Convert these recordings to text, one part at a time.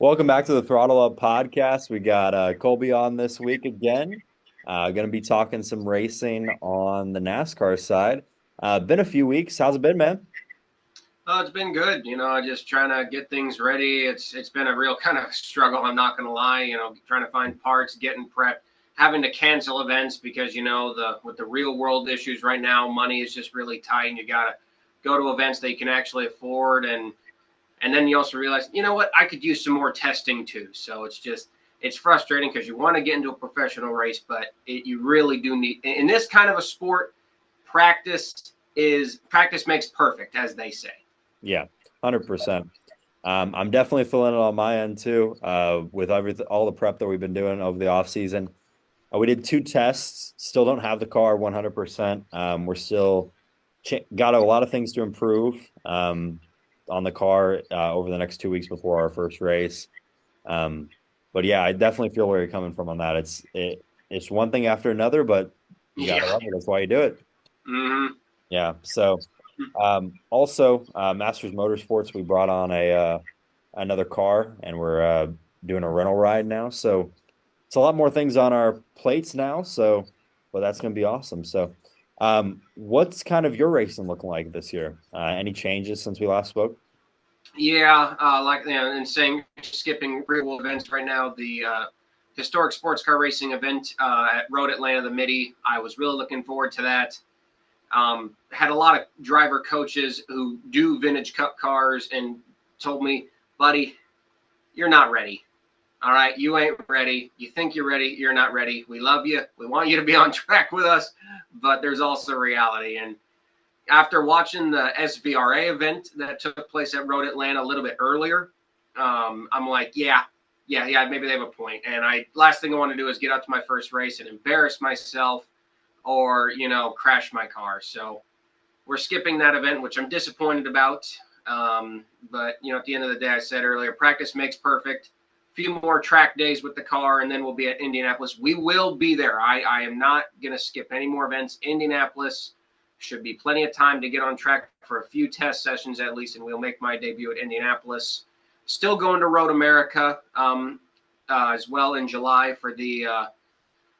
Welcome back to the Throttle Up Podcast. We got Colby on this week again. Going to be talking some racing on the NASCAR side. Been a few weeks. How's it been, man? Oh, it's been good. Just trying to get things ready. It's been a real kind of struggle. I'm not going to lie. Trying to find parts, getting prepped, having to cancel events because with the real world issues right now, money is just really tight, and you got to go to events that you can actually afford, and then you also realize, you know what, I could use some more testing too. So it's frustrating because you want to get into a professional race, but you really do need in this kind of a sport. Practice makes perfect, as they say. Yeah, 100%. I'm definitely feeling it on my end too. With everything, all the prep that we've been doing over the off season. We did two tests. Still don't have the car 100%. We're still got a lot of things to improve on the car over the next 2 weeks before our first race. But yeah, I definitely feel where you're coming from on that. It's one thing after another, but you gotta Yeah. love it. That's why you do it. Hmm. Yeah. So also Masters Motorsports, we brought on a another car, and we're doing a rental ride now. So it's a lot more things on our plates now. So, but that's going to be awesome. So, what's kind of your racing looking like this year? Any changes since we last spoke? Yeah, and saying skipping real events right now, the historic sports car racing event at Road Atlanta, the Midi. I was really looking forward to that. Had a lot of driver coaches who do vintage cup cars and told me, buddy, you're not ready. All right, you ain't ready. You think you're ready. You're not ready. We love you. We want you to be on track with us, but there's also reality. And after watching the SVRA event that took place at Road Atlanta a little bit earlier, I'm like, yeah, maybe they have a point. And last thing I want to do is get out to my first race and embarrass myself or, crash my car. So we're skipping that event, which I'm disappointed about. But, at the end of the day, I said earlier, practice makes perfect. Few more track days with the car, and then we'll be at Indianapolis. We will be there. I am not going to skip any more events. Indianapolis should be plenty of time to get on track for a few test sessions at least, and we'll make my debut at Indianapolis. Still going to Road America as well in July for the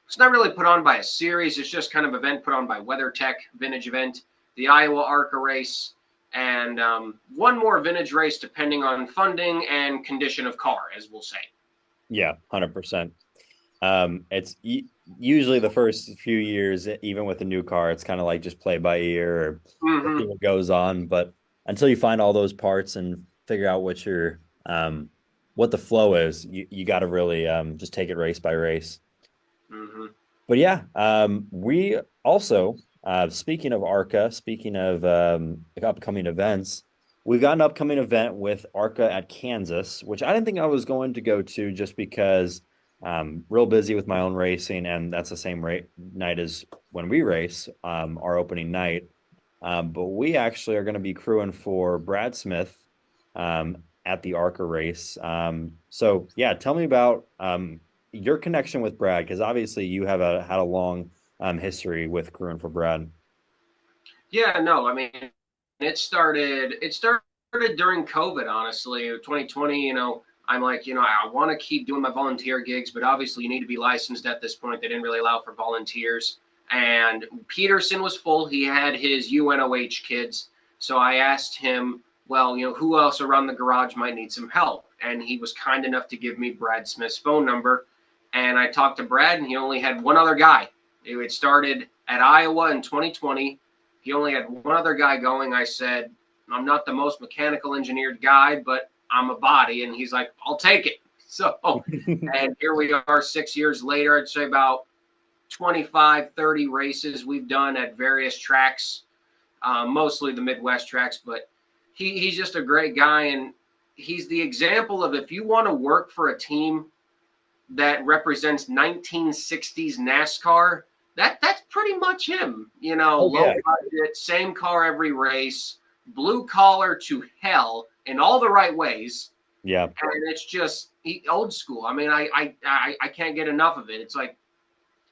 it's not really put on by a series. It's just kind of event put on by WeatherTech, vintage event, the Iowa ARCA race, and one more vintage race depending on funding and condition of car, as we'll say. Yeah, 100%. It's usually the first few years, even with a new car, it's kind of like just play by ear or see what goes on. But until you find all those parts and figure out what the flow is, you got to really just take it race by race. Mm-hmm. But yeah, we also, speaking of ARCA, speaking of upcoming events, we've got an upcoming event with ARCA at Kansas, which I didn't think I was going to go to just because real busy with my own racing, and that's the same night as when we race, our opening night. But we actually are going to be crewing for Brad Smith at the ARCA race. So yeah, tell me about your connection with Brad, because obviously you have had a long history with crewing for Brad. Yeah, no, I mean, it started during COVID, honestly, 2020. I'm like, I want to keep doing my volunteer gigs, but obviously you need to be licensed at this point. They didn't really allow for volunteers. And Peterson was full. He had his UNOH kids. So I asked him, well, who else around the garage might need some help? And he was kind enough to give me Brad Smith's phone number. And I talked to Brad, and he only had one other guy. It started at Iowa in 2020. He only had one other guy going. I said, I'm not the most mechanical engineered guy, but I'm a body. And he's like, I'll take it. So, and here we are 6 years later. I'd say about 25, 30 races we've done at various tracks, mostly the Midwest tracks. But he's just a great guy. And he's the example of, if you want to work for a team that represents 1960s NASCAR, that's pretty much him. Oh Low yeah, budget, same car every race, blue collar to hell in all the right ways. yeah, And it's just old school. I mean, I can't get enough of it. It's like,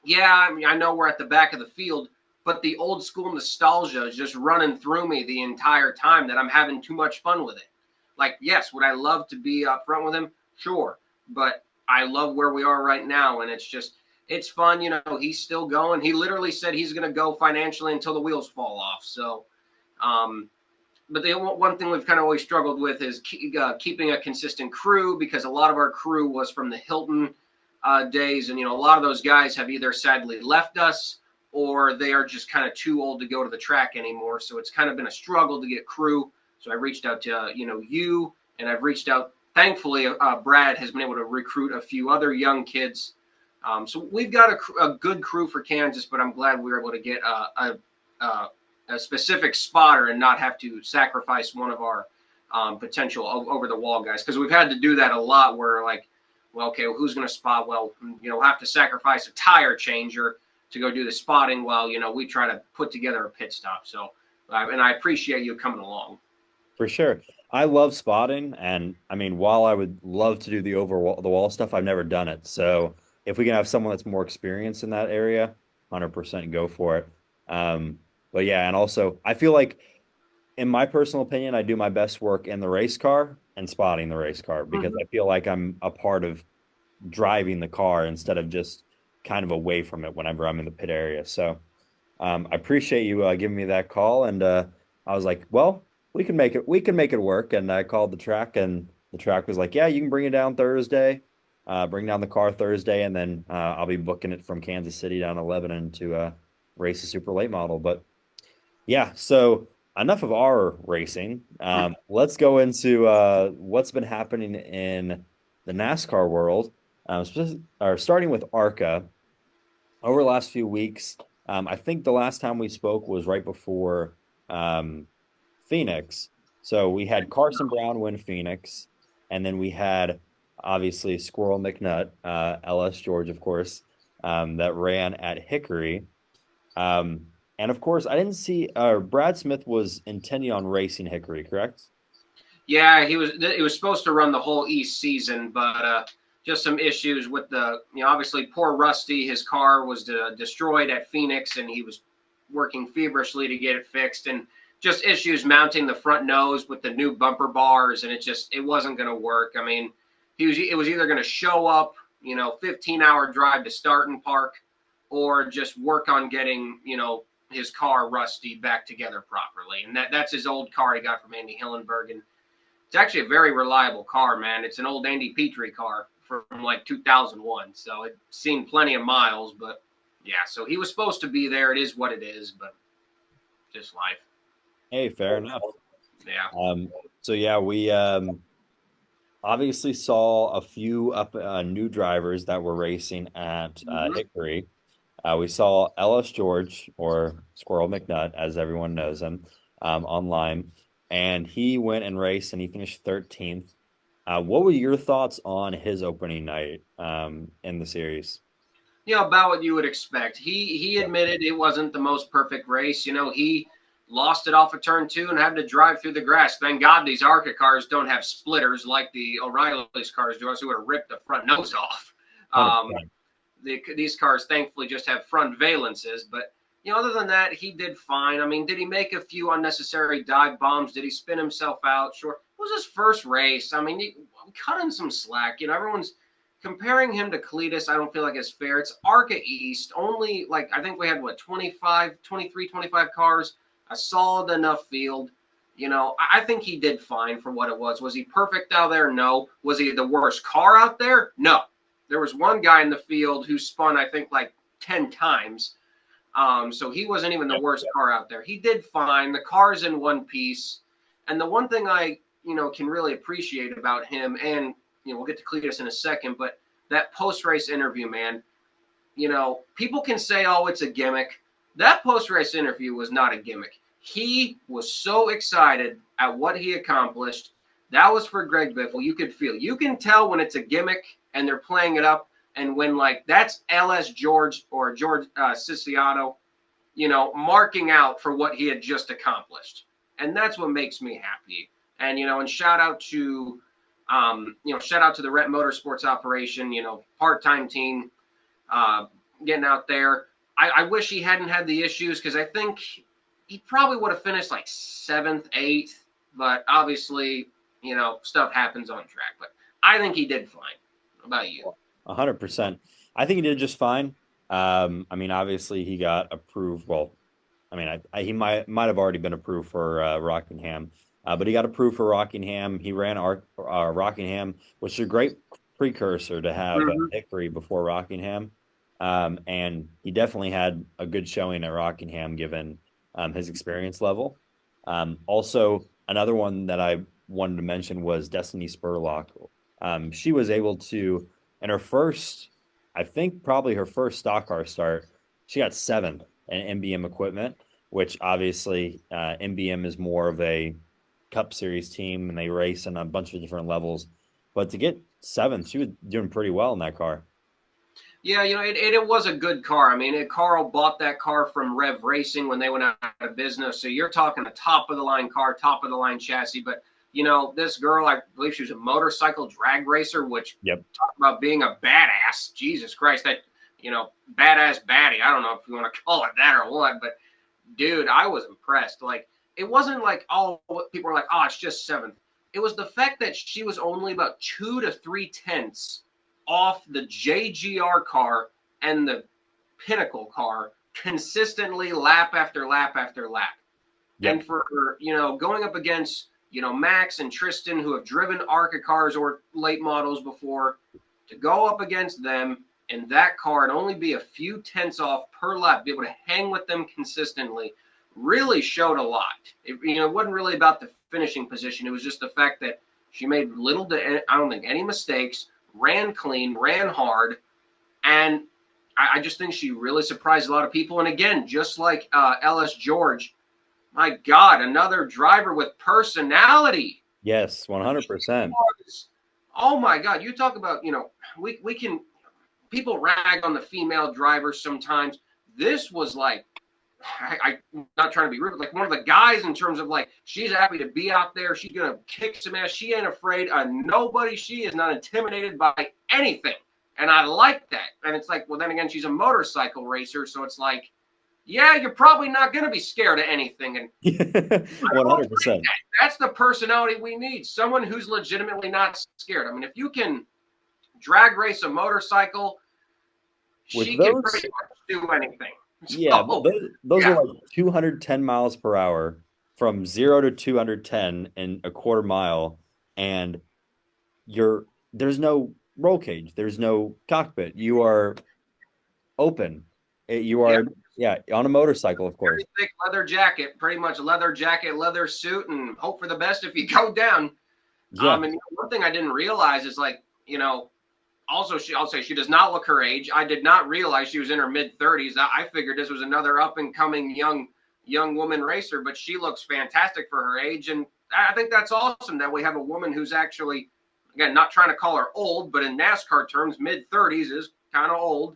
yeah, I mean, I know we're at the back of the field, but the old school nostalgia is just running through me the entire time that I'm having too much fun with it. Like, yes, would I love to be up front with him? Sure. But I love where we are right now. And it's fun. He's still going. He literally said he's going to go financially until the wheels fall off. So, but the one thing we've kind of always struggled with is keeping a consistent crew, because a lot of our crew was from the Hilton days. And, a lot of those guys have either sadly left us or they are just kind of too old to go to the track anymore. So it's kind of been a struggle to get crew. So I reached out to, you, and I've reached out. Thankfully, Brad has been able to recruit a few other young kids. So we've got a good crew for Kansas, but I'm glad we were able to get a specific spotter and not have to sacrifice one of our potential over-the-wall guys, because we've had to do that a lot where, like, well, okay, well, who's going to spot? Well, we'll have to sacrifice a tire changer to go do the spotting while, we try to put together a pit stop. So, and I appreciate you coming along. For sure. I love spotting. And I mean, while I would love to do the the wall stuff, I've never done it. So if we can have someone that's more experienced in that area, 100% go for it. But yeah, and also I feel like, in my personal opinion, I do my best work in the race car and spotting the race car, because I feel like I'm a part of driving the car instead of just kind of away from it whenever I'm in the pit area. So I appreciate you giving me that call. And I was like, well, we can make it work. And I called the track, and the track was like, yeah, you can bring it down Thursday, bring down the car Thursday. And then I'll be booking it from Kansas City down to Lebanon to race a super late model. But yeah, so enough of our racing. Let's go into what's been happening in the NASCAR world, starting with ARCA. Over the last few weeks, I think the last time we spoke was right before Phoenix. So we had Carson Brown win Phoenix, and then we had obviously Squirrel McNutt, LS George, of course, that ran at Hickory. And of course, I didn't see Brad Smith was intending on racing Hickory, correct? Yeah, he was supposed to run the whole East season, but just some issues with obviously poor Rusty. His car was destroyed at Phoenix, and he was working feverishly to get it fixed, and just issues mounting the front nose with the new bumper bars, and it wasn't going to work. I mean, it was either going to show up, 15-hour drive to start and park, or just work on getting, his car Rusty back together properly. And that's his old car he got from Andy Hillenberg. And it's actually a very reliable car, man. It's an old Andy Petrie car from like 2001. So it's seen plenty of miles, but yeah, so he was supposed to be there. It is what it is, but just life. Hey, fair enough. Yeah. So yeah, we obviously saw a few new drivers that were racing at Hickory. We saw LS George, or Squirrel McNutt, as everyone knows him, online, and he went and raced, and he finished 13th. What were your thoughts on his opening night in the series? About what you would expect. He admitted it wasn't the most perfect race. He lost it off of turn 2 and had to drive through the grass. Thank God these ARCA cars don't have splitters like the O'Reilly's cars do, else he would have ripped the front nose off. These cars thankfully just have front valences, but other than that, he did fine. I mean, did he make a few unnecessary dive bombs? Did he spin himself out? Sure. It was his first race. I mean, cut him some slack. Everyone's comparing him to Cletus. I don't feel like it's fair. It's ARCA East. Only, I think we had, 25 cars, a solid enough field. I think he did fine for what it was. Was he perfect out there? No. Was he the worst car out there? No. There was one guy in the field who spun, I think, 10 times. So he wasn't even the worst car out there. He did fine. The car's in one piece. And the one thing I, can really appreciate about him, and, we'll get to Cletus in a second, but that post-race interview, man, people can say, oh, it's a gimmick. That post-race interview was not a gimmick. He was so excited at what he accomplished. That was for Greg Biffle. You could feel. You can tell when it's a gimmick and they're playing it up, and when that's LS George or George Siciato, marking out for what he had just accomplished, and that's what makes me happy. And and shout out to the Rep Motorsports operation, part-time team, getting out there. I wish he hadn't had the issues, because I think he probably would have finished 7th, 8th, but obviously stuff happens on track. But I think he did fine. How about you? 100%. I think he did just fine. I mean, obviously he got approved. Well, I mean, he might have already been approved for Rockingham, but he got approved for Rockingham. He ran Rockingham, which is a great precursor to have Mm-hmm. Hickory before Rockingham. And he definitely had a good showing at Rockingham given his experience level. Also, another one that I wanted to mention was Destiny Spurlock. She was able to, in her first, I think probably her first stock car start, she got seventh in MBM equipment, which obviously MBM is more of a Cup Series team and they race on a bunch of different levels. But to get seventh, she was doing pretty well in that car. Yeah, it was a good car. I mean, Carl bought that car from Rev Racing when they went out of business. So you're talking a top of the line car, top of the line chassis. But, this girl, I believe she was a motorcycle drag racer, which Yep. talk about being a badass. Jesus Christ, that, badass baddie. I don't know if you want to call it that or what, but dude, I was impressed. Like, it wasn't like, oh, people were like, oh, it's just seventh. It was the fact that she was only about 2 to 3 tenths off the JGR car and the Pinnacle car consistently lap after lap after lap. Yep. And for, going up against, Max and Tristan, who have driven ARCA cars or late models before, to go up against them in that car and only be a few tenths off per lap, be able to hang with them consistently, really showed a lot. It wasn't really about the finishing position. It was just the fact that she made I don't think, any mistakes, ran clean, ran hard, and I just think she really surprised a lot of people. And again, just like Ellis George, my God, another driver with personality. Yes, 100%. Oh my God, you talk about, we can, people rag on the female drivers sometimes. This was like, I'm not trying to be rude, but like one of the guys in terms of like, she's happy to be out there. She's going to kick some ass. She ain't afraid of nobody. She is not intimidated by anything. And I like that. And it's like, well, then again, she's a motorcycle racer. So it's like, yeah, you're probably not going to be scared of anything. And 100%. that's the personality we need. Someone who's legitimately not scared. I mean, if you can drag race a motorcycle, she can pretty much do anything. Yeah, those are like 210 miles per hour from 0 to 210 in a quarter mile, and there's no roll cage, there's no cockpit. You are open. You are on a motorcycle, of course. Thick leather jacket, pretty much leather jacket, leather suit, and hope for the best if you go down. Yeah. And one thing I didn't realize is like, also, I'll say she does not look her age. I did not realize she was in her mid-30s. I figured this was another up-and-coming young woman racer, but she looks fantastic for her age. And I think that's awesome that we have a woman who's actually, again, not trying to call her old, but in NASCAR terms, mid-30s is kind of old.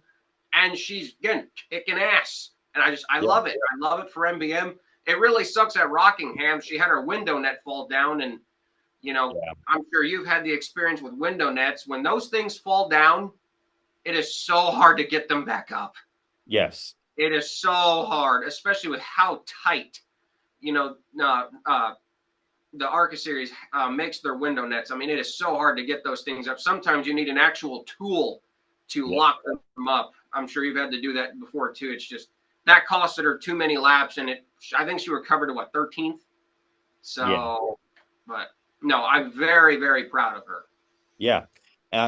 And she's, again, kicking ass. And I love it. I love it for MBM. It really sucks at Rockingham. She had her window net fall down, and I'm sure you've had the experience with window nets. When those things fall down, it is so hard to get them back up. Yes. It is so hard, especially with how tight, the ARCA series makes their window nets. I mean, it is so hard to get those things up. Sometimes you need an actual tool to lock them up. I'm sure you've had to do that before too. It's just that costed her too many laps, and I think she recovered to 13th. So, but no, I'm very, very proud of her. Yeah.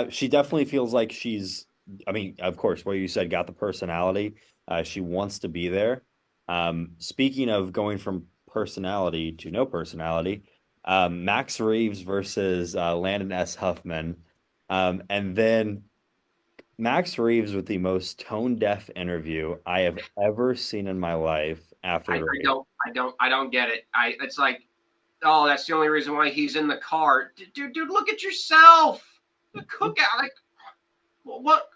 She definitely feels like she's, I mean, of course, what you said, got the personality. She wants to be there. Speaking of going from personality to no personality, Max Reeves versus Landon S. Huffman. And then Max Reeves with the most tone-deaf interview I have ever seen in my life after the race. I don't get it. It's like, oh, that's the only reason why he's in the car. Dude, look at yourself. The cookout. Like, what?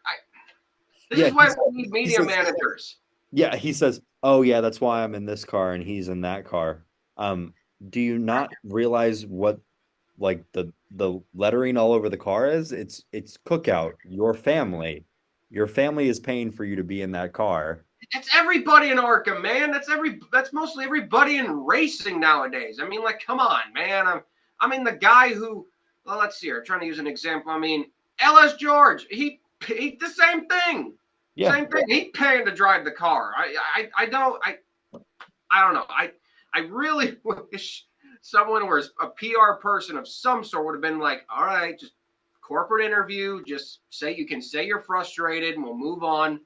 This is why we need media managers. Yeah, he says, oh, yeah, that's why I'm in this car and he's in that car. Do you not realize what, like, the lettering all over the car is? It's cookout, your family. Your family is paying for you to be in that car. It's everybody in ARCA, man. That's mostly everybody in racing nowadays. I mean, like, come on, man. I mean, the guy who, well, let's see here. I'm trying to use an example. I mean, LS George, he the same thing. Yeah. Same thing. He paying to drive the car. I don't know. I really wish someone was a PR person of some sort would have been like, all right, just corporate interview, just say you're frustrated and we'll move on.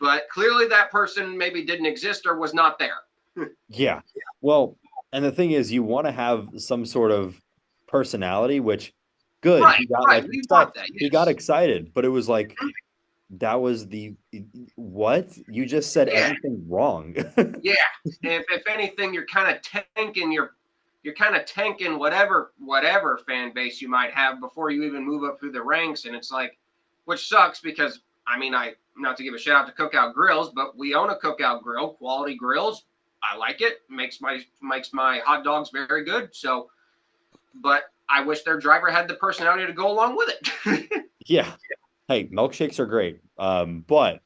But clearly that person maybe didn't exist or was not there. Yeah. Well, and the thing is, you want to have some sort of personality, which good. Right, He got right. like We want that. he Yes. got excited, but it was like that was the what? You just said everything wrong. Yeah. If anything, you're kind of tanking you're kind of tanking whatever fan base you might have before you even move up through the ranks. And it's like, which sucks because I mean, not to give a shout out to Cookout Grills, but we own a Cookout Grill, Quality Grills. I like it. Makes my hot dogs very good. So, but I wish their driver had the personality to go along with it. Yeah. Hey, milkshakes are great. But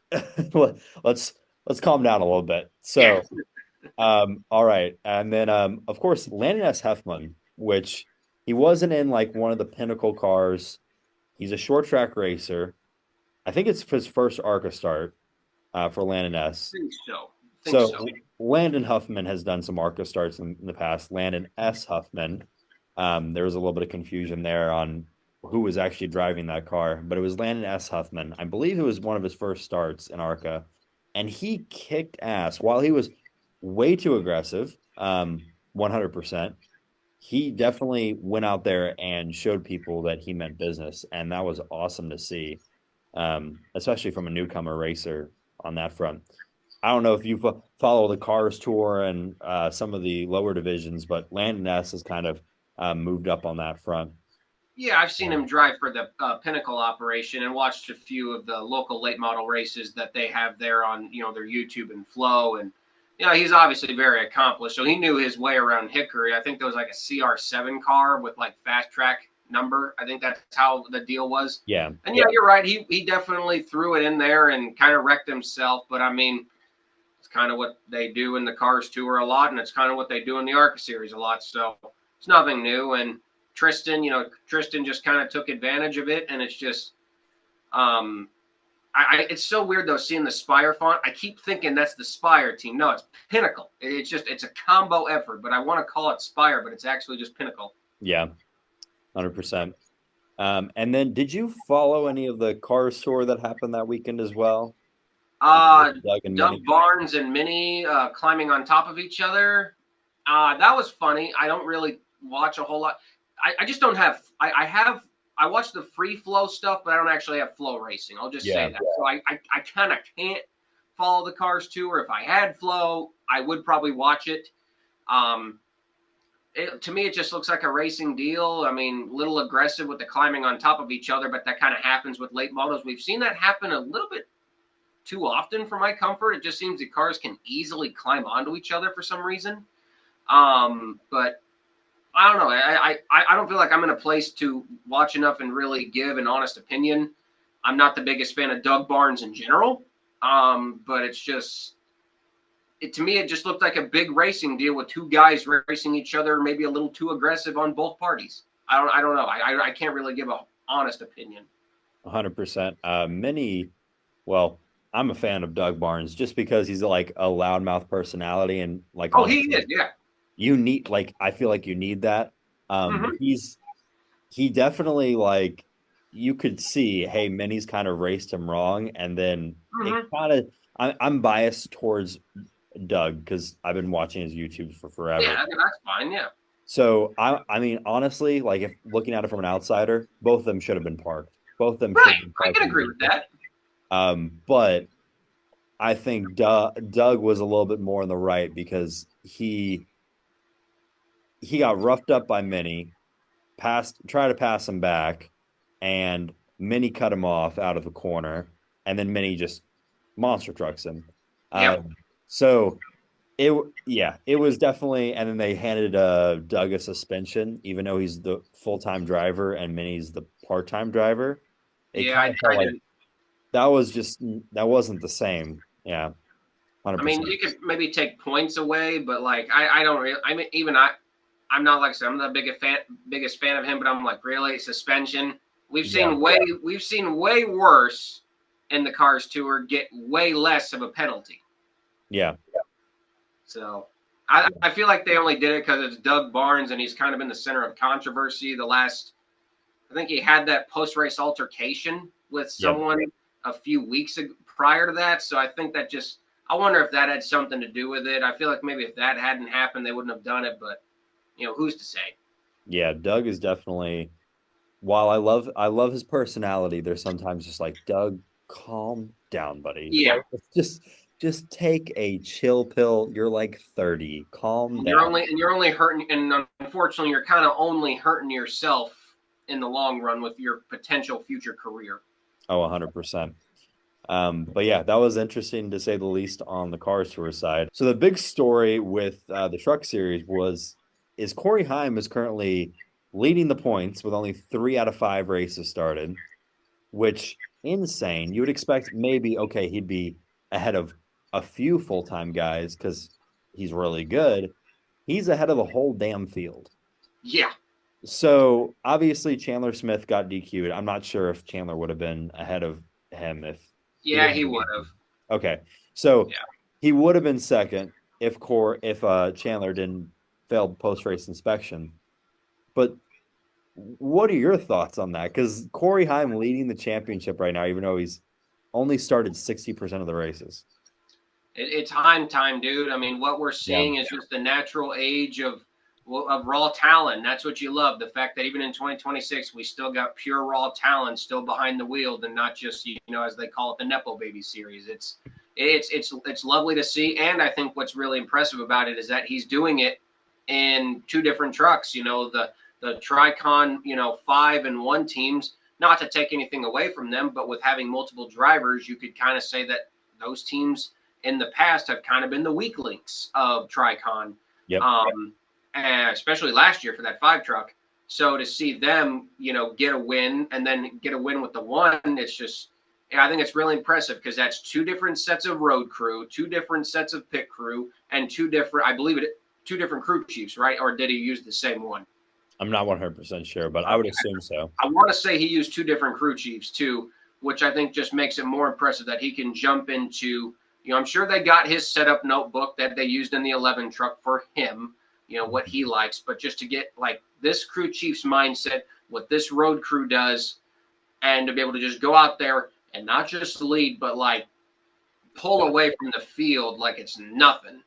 let's calm down a little bit. So, all right. And then of course Landon S. Heffman, which he wasn't in like one of the pinnacle cars. He's a short track racer. I think it's his first ARCA start for Landon S. I think so. So Landon Huffman has done some ARCA starts in the past. Landon S. Huffman. There was a little bit of confusion there on who was actually driving that car, but it was Landon S. Huffman. I believe it was one of his first starts in ARCA, and he kicked ass. While he was way too aggressive, 100%, he definitely went out there and showed people that he meant business, and that was awesome to see, especially from a newcomer racer on that front. I don't know if you follow the Cars Tour and some of the lower divisions, but Landon S has kind of moved up on that front. Yeah, I've seen him drive for the Pinnacle operation and watched a few of the local late model races that they have there on, their YouTube and Flow. And, he's obviously very accomplished. So he knew his way around Hickory. I think there was like a CR7 car with like fast track number. I think that's how the deal was. Yeah. And yeah, you're right. He definitely threw it in there and kind of wrecked himself. But I mean, it's kind of what they do in the Cars Tour a lot. And it's kind of what they do in the ARCA series a lot. So it's nothing new. And Tristan just kind of took advantage of it, and it's just, it's so weird though seeing the Spire font. I keep thinking that's the Spire team. No, it's Pinnacle. It's a combo effort, but I want to call it Spire, but it's actually just Pinnacle. Yeah, 100%. And then, did you follow any of the Cars Tour that happened that weekend as well? Doug Barnes and Minnie climbing on top of each other. That was funny. I don't really watch a whole lot. I just don't have. I watch the free flow stuff, but I don't actually have flow racing. I'll just say that. So I kind of can't follow the Cars Tour. If I had flow, I would probably watch it. To me, it just looks like a racing deal. I mean, a little aggressive with the climbing on top of each other, but that kind of happens with late models. We've seen that happen a little bit too often for my comfort. It just seems that cars can easily climb onto each other for some reason. But I don't know. I don't feel like I'm in a place to watch enough and really give an honest opinion. I'm not the biggest fan of Doug Barnes in general, but it's just to me it just looked like a big racing deal with two guys racing each other, maybe a little too aggressive on both parties. I don't know. I can't really give an honest opinion. 100%. Well, I'm a fan of Doug Barnes just because he's like a loudmouth personality and like. Oh, he is, yeah. You need I feel like you need that. He definitely like you could see, hey, Minnie's kind of raced him wrong, and then it kind of I'm biased towards Doug because I've been watching his YouTube for forever. Yeah, that's fine, yeah. So I mean honestly, like if looking at it from an outsider, both of them should have been parked. Both of them right. I can agree with that. But I think Doug was a little bit more on the right because he got roughed up by Minnie, tried to pass him back, and Minnie cut him off out of the corner, and then Minnie just monster trucks him. So it was definitely, and then they handed Doug a suspension, even though he's the full-time driver and Minnie's the part-time driver. That wasn't the same. Yeah. 100%. I mean, you could maybe take points away, but like I don't really. I mean, I'm not, like I said, I'm not the biggest fan of him, but I'm like, really, suspension? We've Yeah. seen way worse in the Cars Tour get way less of a penalty. Yeah. So I feel like they only did it because it's Doug Barnes and he's kind of in the center of controversy. I think he had that post-race altercation with someone a few weeks prior to that. So I think that I wonder if that had something to do with it. I feel like maybe if that hadn't happened, they wouldn't have done it. But, who's to say? Yeah, Doug is definitely, while I love his personality, there's sometimes just like, Doug, calm down, buddy. Yeah. Like, just take a chill pill. You're like 30. Calm down. You're only hurting, and unfortunately, you're kind of only hurting yourself in the long run with your potential future career. Oh, 100%. But yeah, that was interesting to say the least on the Cars Tour side. So the big story with the Truck Series is Corey Heim is currently leading the points with only 3 out of 5 races started, which insane. You would expect maybe, okay, he'd be ahead of a few full-time guys because he's really good. He's ahead of the whole damn field. Yeah. So obviously Chandler Smith got DQ'd. I'm not sure if Chandler would have been ahead of him if. Yeah, he would have. Okay, so he would have been second if Chandler didn't fail post-race inspection. But what are your thoughts on that? Because Corey Heim leading the championship right now, even though he's only started 60% of the races. It's Heim time, dude. I mean, what we're seeing is just the natural age of raw talent. That's what you love. The fact that even in 2026, we still got pure raw talent still behind the wheel, and not just, as they call it, the Nepo Baby series. It's lovely to see. And I think what's really impressive about it is that he's doing it in 2 different trucks, the Tricon, 5 and 1 teams, not to take anything away from them, but with having multiple drivers, you could kind of say that those teams in the past have kind of been the weak links of Tricon. Yep. Especially last year for that 5 truck. So to see them, get a win and then get a win with the 1, it's just, I think it's really impressive because that's 2 different sets of road crew, 2 different sets of pit crew, and 2 different crew chiefs, right? Or did he use the same one? I'm not 100% sure, but I would assume so. I want to say he used 2 different crew chiefs too, which I think just makes it more impressive that he can jump into, I'm sure they got his setup notebook that they used in the 11 truck for him, what he likes, but just to get like this crew chief's mindset, what this road crew does, and to be able to just go out there and not just lead, but like pull away from the field like it's nothing,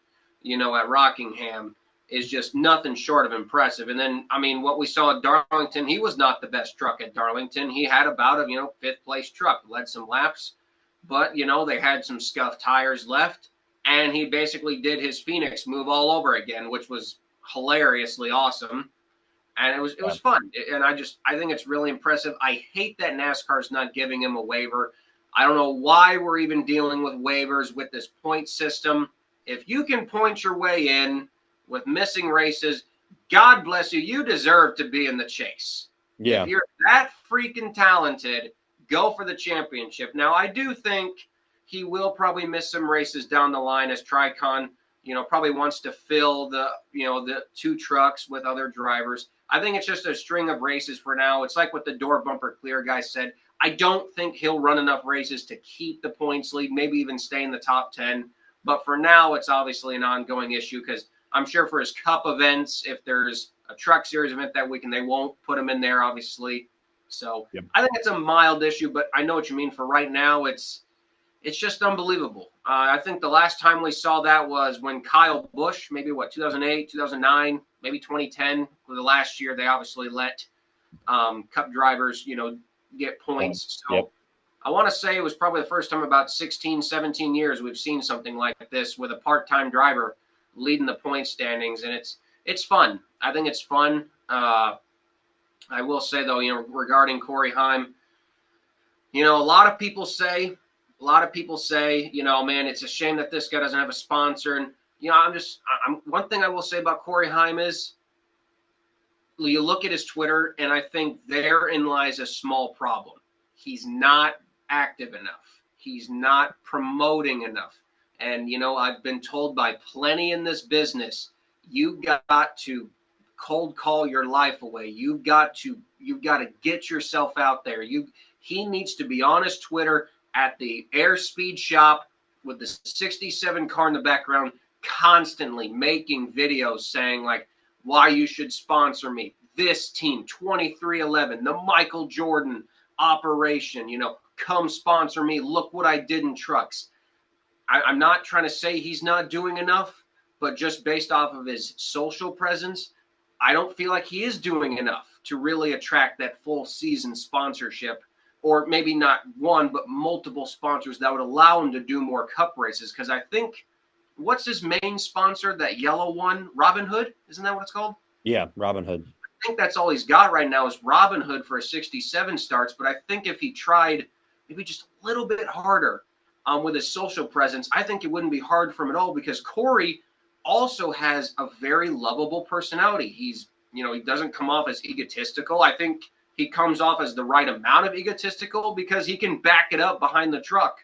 at Rockingham is just nothing short of impressive. And then, I mean, what we saw at Darlington, he was not the best truck at Darlington. He had about a, 5th place truck, led some laps, but, they had some scuffed tires left, and he basically did his Phoenix move all over again, which was hilariously awesome. And it was fun. And I think it's really impressive. I hate that NASCAR's not giving him a waiver. I don't know why we're even dealing with waivers with this point system. If you can point your way in with missing races, God bless you. You deserve to be in the chase. Yeah. If you're that freaking talented, go for the championship. Now, I do think he will probably miss some races down the line as Tricon, probably wants to fill the 2 trucks with other drivers. I think it's just a string of races for now. It's like what the door bumper clear guy said. I don't think he'll run enough races to keep the points lead, maybe even stay in the top 10. But for now, it's obviously an ongoing issue because I'm sure for his cup events, if there's a truck series event that weekend, they won't put him in there, obviously. So I think it's a mild issue, but I know what you mean. For right now, it's just unbelievable. I think the last time we saw that was when Kyle Busch, maybe 2008, 2009, maybe 2010, for the last year, they obviously let cup drivers, get points. So I want to say it was probably the first time about 16, 17 years we've seen something like this with a part-time driver leading the point standings. And it's fun. I think it's fun. I will say, though, regarding Corey Heim, a lot of people say, man, it's a shame that this guy doesn't have a sponsor. And, one thing I will say about Corey Heim is you look at his Twitter, and I think therein lies a small problem. He's not active enough. He's not promoting enough. And, I've been told by plenty in this business, you got to cold call your life away. You've got to get yourself out there. He needs to be on his Twitter at the airspeed shop with the 67 car in the background, constantly making videos saying like why you should sponsor me. This team, 2311, the Michael Jordan operation, come sponsor me. Look what I did in trucks. I'm not trying to say he's not doing enough, but just based off of his social presence, I don't feel like he is doing enough to really attract that full season sponsorship, or maybe not one, but multiple sponsors that would allow him to do more cup races. Because I think, what's his main sponsor, that yellow one? Robin Hood? Isn't that what it's called? Yeah, Robin Hood. I think that's all he's got right now is Robin Hood for his 67 starts. But I think if he tried maybe just a little bit harder with his social presence, I think it wouldn't be hard for him at all, because Corey also has a very lovable personality. He's, he doesn't come off as egotistical. I think he comes off as the right amount of egotistical because he can back it up behind the truck.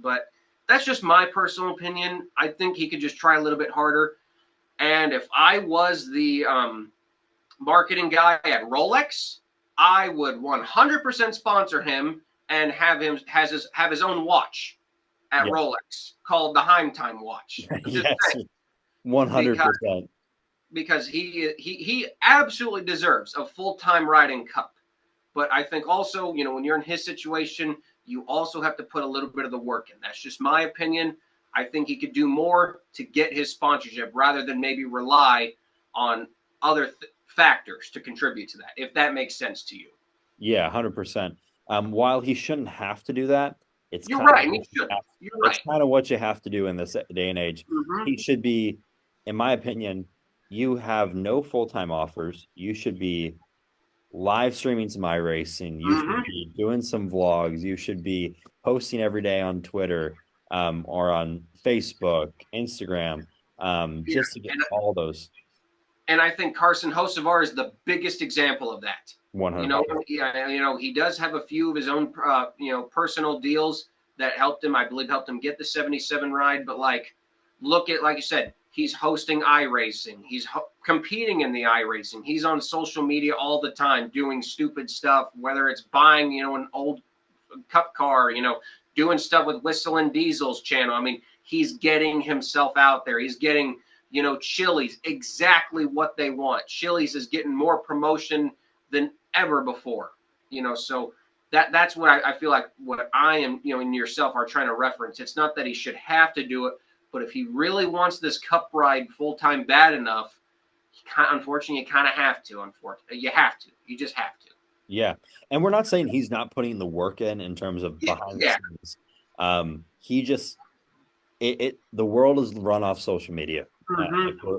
But that's just my personal opinion. I think he could just try a little bit harder. And if I was the marketing guy at Rolex, I would 100% sponsor him and have his own watch at Rolex called the Heim Time watch. Yes, 100%. Because he absolutely deserves a full-time riding cup. But I think also, when you're in his situation, you also have to put a little bit of the work in. That's just my opinion. I think he could do more to get his sponsorship rather than maybe rely on other factors to contribute to that, if that makes sense to you. Yeah, 100%. While he shouldn't have to do that, You're right. It's kind of what you have to do in this day and age. Mm-hmm. He should be, in my opinion, you have no full-time offers. You should be live streaming some iRacing. You should be doing some vlogs. You should be posting every day on Twitter or on Facebook, Instagram, just to get all those. And I think Carson Hocevar is the biggest example of that. 100%. He does have a few of his own, personal deals that helped him. I believe helped him get the 77 ride. But look at, like you said, he's hosting iRacing. He's competing in the iRacing. He's on social media all the time doing stupid stuff, whether it's buying, an old cup car, doing stuff with Whistle and Diesel's channel. I mean, he's getting himself out there. He's getting, Chili's exactly what they want. Chili's is getting more promotion than ever before, so that's what I feel like what I am, and yourself are trying to reference. It's not that he should have to do it, but if he really wants this cup ride full-time bad enough, unfortunately, you kind of have to. You have to. You just have to. Yeah. And we're not saying he's not putting the work in terms of behind the scenes. He just, the world is run off social media.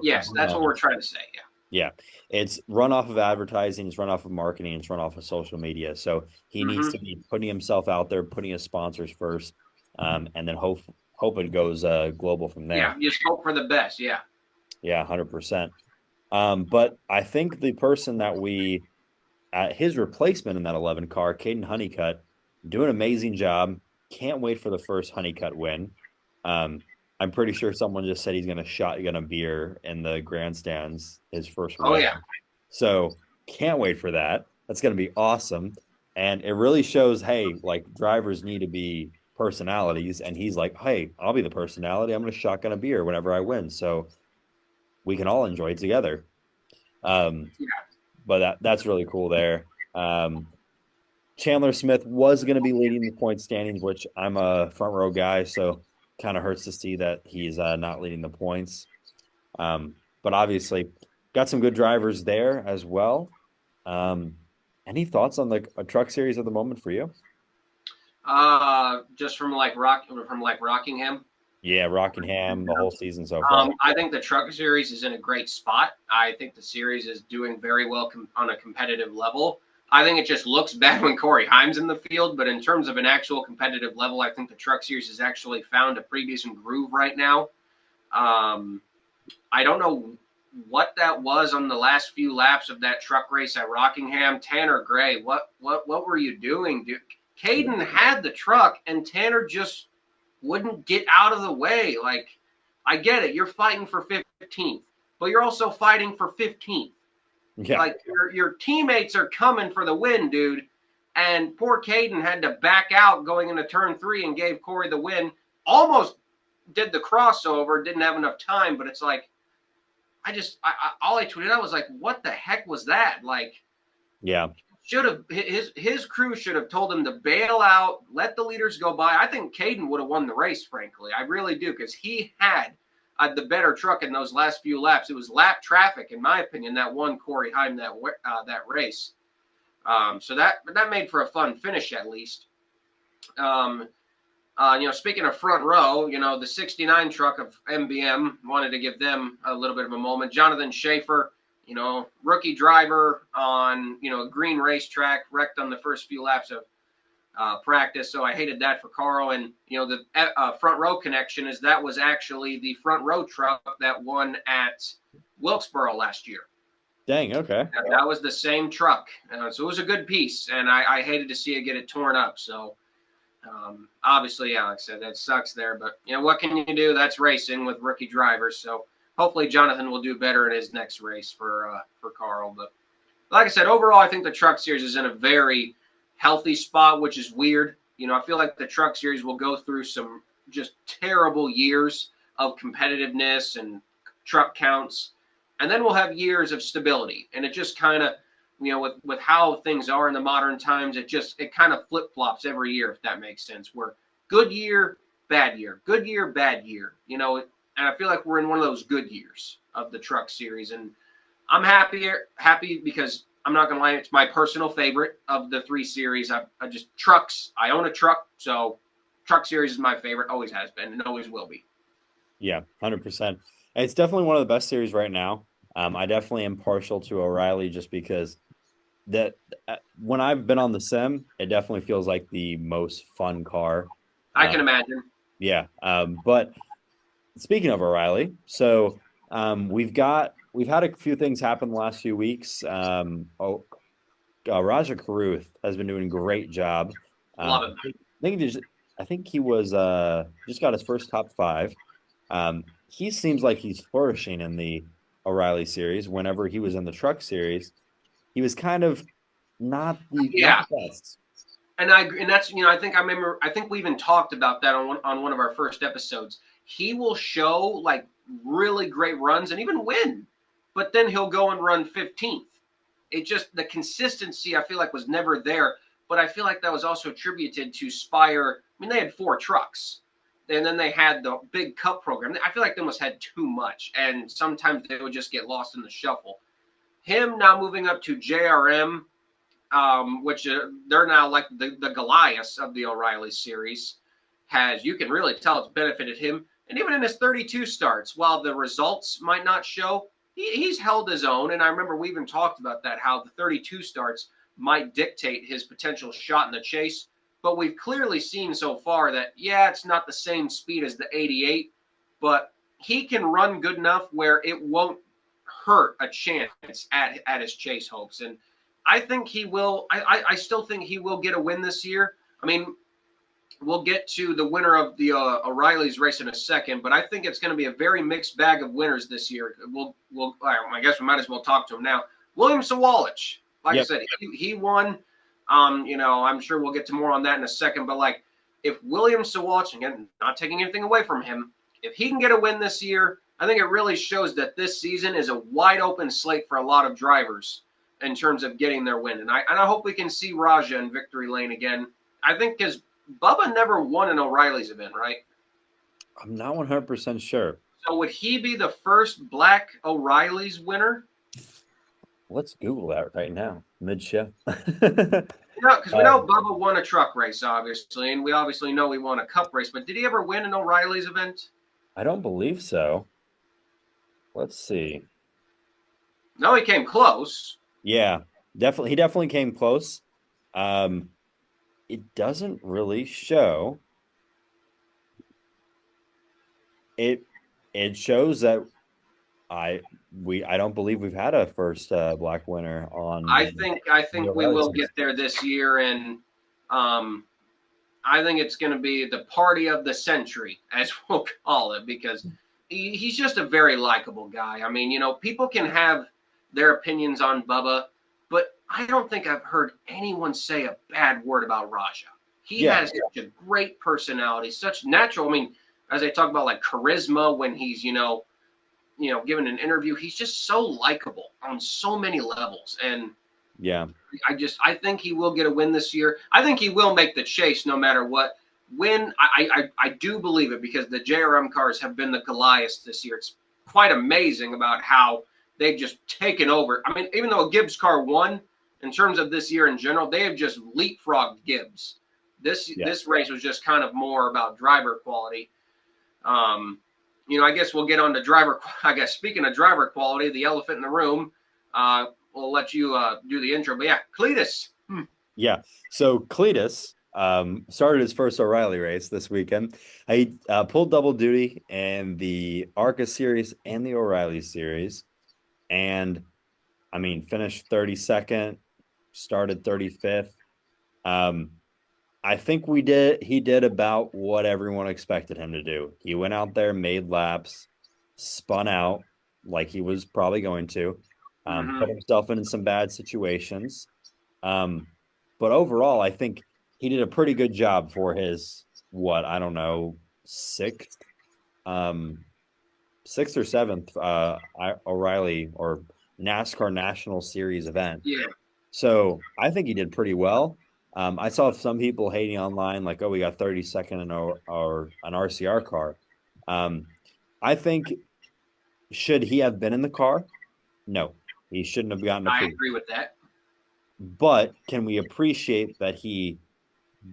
Yes, that's what we're trying to say. Yeah. Yeah. It's run off of advertising. It's run off of marketing. It's run off of social media. So he needs to be putting himself out there, putting his sponsors first, and then hope it goes global from there. Yeah, just hope for the best. Yeah. Yeah, 100%. But I think the person that his replacement in that 11 car, Caden Honeycutt, doing an amazing job. Can't wait for the first Honeycutt win. I'm pretty sure someone just said he's going to shotgun a beer in the grandstands his first win. Oh, yeah. So can't wait for that. That's going to be awesome. And it really shows, hey, drivers need to be personalities. And he's like, hey, I'll be the personality. I'm going to shotgun a beer whenever I win. So we can all enjoy it together. But that's really cool there. Chandler Smith was going to be leading the point standings, which I'm a front row guy, so kind of hurts to see that he's not leading the points. But obviously got some good drivers there as well. Any thoughts on the truck series at the moment for you? Just from Rockingham. Yeah, Rockingham the whole season so far. I think the truck series is in a great spot. I think the series is doing very well on a competitive level. I think it just looks bad when Corey Heim's in the field, but in terms of an actual competitive level, I think the truck series has actually found a pretty decent groove right now. I don't know what that was on the last few laps of that truck race at Rockingham. Tanner Gray, what were you doing, dude? Caden had the truck, and Tanner just wouldn't get out of the way. I get it. You're fighting for 15th, but you're also fighting for 15th. Yeah. Like your teammates are coming for the win, dude. And poor Caden had to back out going into turn 3 and gave Corey the win. Almost did the crossover, didn't have enough time, but it's like, all I tweeted out was like, what the heck was that? Like, Yeah. should have his crew should have told him to bail out, let the leaders go by. I think Caden would have won the race, frankly. I really do, because he had the better truck in those last few laps. It was lap traffic, in my opinion, that won Corey Heim that race. So that made for a fun finish, at least. Speaking of front row, the 69 truck of MBM, wanted to give them a little bit of a moment. Jonathan Schaefer, rookie driver on, a green racetrack, wrecked on the first few laps of practice. So I hated that for Carl. And, the front row connection is that was actually the front row truck that won at Wilkesboro last year. Dang, okay. That was the same truck. So it was a good piece, and I hated to see it get torn up. So obviously, Alex said that sucks there. But, what can you do? That's racing with rookie drivers. So hopefully Jonathan will do better in his next race for Carl. But like I said, overall, I think the Truck Series is in a very healthy spot, which is weird. I feel like the Truck Series will go through some just terrible years of competitiveness and truck counts. And then we'll have years of stability. And it just kind of, with how things are in the modern times, it kind of flip-flops every year, if that makes sense. Where good year, bad year, good year, bad year. And I feel like we're in one of those good years of the Truck Series. And I'm happy because I'm not going to lie, it's my personal favorite of the 3 series. Trucks. I own a truck, so Truck Series is my favorite. Always has been and always will be. Yeah, 100%. It's definitely one of the best series right now. I definitely am partial to O'Reilly just because when I've been on the sim, it definitely feels like the most fun car. I can imagine. Yeah. But speaking of O'Reilly, so we've had a few things happen the last few weeks. Raja Caruth has been doing a great job. Love it. I think he was just got his first top 5. He seems like he's flourishing in the O'Reilly series. Whenever he was in the Truck Series, he was kind of not the best. And that's I think we even talked about that on one of our first episodes. He will show like really great runs and even win, but then he'll go and run 15th. It just, the consistency I feel like was never there, but I feel like that was also attributed to Spire. I mean, they had 4 trucks. And then they had the big cup program. I feel like they almost had too much, and sometimes they would just get lost in the shuffle. Him now moving up to JRM, which they're now like the Goliaths of the O'Reilly series, you can really tell it's benefited him. And even in his 32 starts, while the results might not show, he's held his own. And I remember we even talked about that, how the 32 starts might dictate his potential shot in the chase. But we've clearly seen so far that, it's not the same speed as the 88, but he can run good enough where it won't hurt a chance at his chase hopes. And I think he will. I still think he will get a win this year. I mean, we'll get to the winner of the O'Reilly's race in a second, but I think it's going to be a very mixed bag of winners this year. I guess we might as well talk to him now. William Sawalich, like I said, he won. I'm sure we'll get to more on that in a second, but like if William Sawalich, again, not taking anything away from him, if he can get a win this year, I think it really shows that this season is a wide open slate for a lot of drivers in terms of getting their win. And I hope we can see Raja in victory lane again. I think because Bubba never won an O'Reilly's event, right? I'm not 100% sure. So would he be the first Black O'Reilly's winner? Let's Google that right now, mid-show. Because we know Bubba won a truck race, obviously, and we obviously know he won a cup race. But did he ever win an O'Reilly's event? I don't believe so. Let's see. No, he came close. Yeah, definitely. He definitely came close. It doesn't really show. It shows that I don't believe we've had a first Black winner on. I think we will get there this year, and I think it's going to be the party of the century, as we'll call it, because he's just a very likable guy. I mean, people can have their opinions on Bubba, but I don't think I've heard anyone say a bad word about Raja. He has such a great personality, such natural. I mean, as I talk about like charisma when he's, giving an interview, he's just so likable on so many levels. And yeah, I think he will get a win this year. I think he will make the chase no matter what. I do believe it because the JRM cars have been the Goliaths this year. It's quite amazing about how they've just taken over. I mean, even though a Gibbs car won in terms of this year in general, they have just leapfrogged Gibbs. This race was just kind of more about driver quality. I guess we'll get on to driver. I guess speaking of driver quality, the elephant in the room. We'll let you do the intro. But yeah, Cletus. Yeah. So Cletus started his first O'Reilly race this weekend. He pulled double duty in the ARCA series and the O'Reilly series. And, I mean, finished 32nd, started 35th. I think he did about what everyone expected him to do. He went out there, made laps, spun out like he was probably going to, put himself in some bad situations. But overall, I think he did a pretty good job for his, sixth or seventh O'Reilly or NASCAR National Series event. Yeah. So I think he did pretty well. I saw some people hating online, like, oh, we got 32nd in an RCR car. I think, should he have been in the car? No, he shouldn't have gotten I agree with that. But can we appreciate that he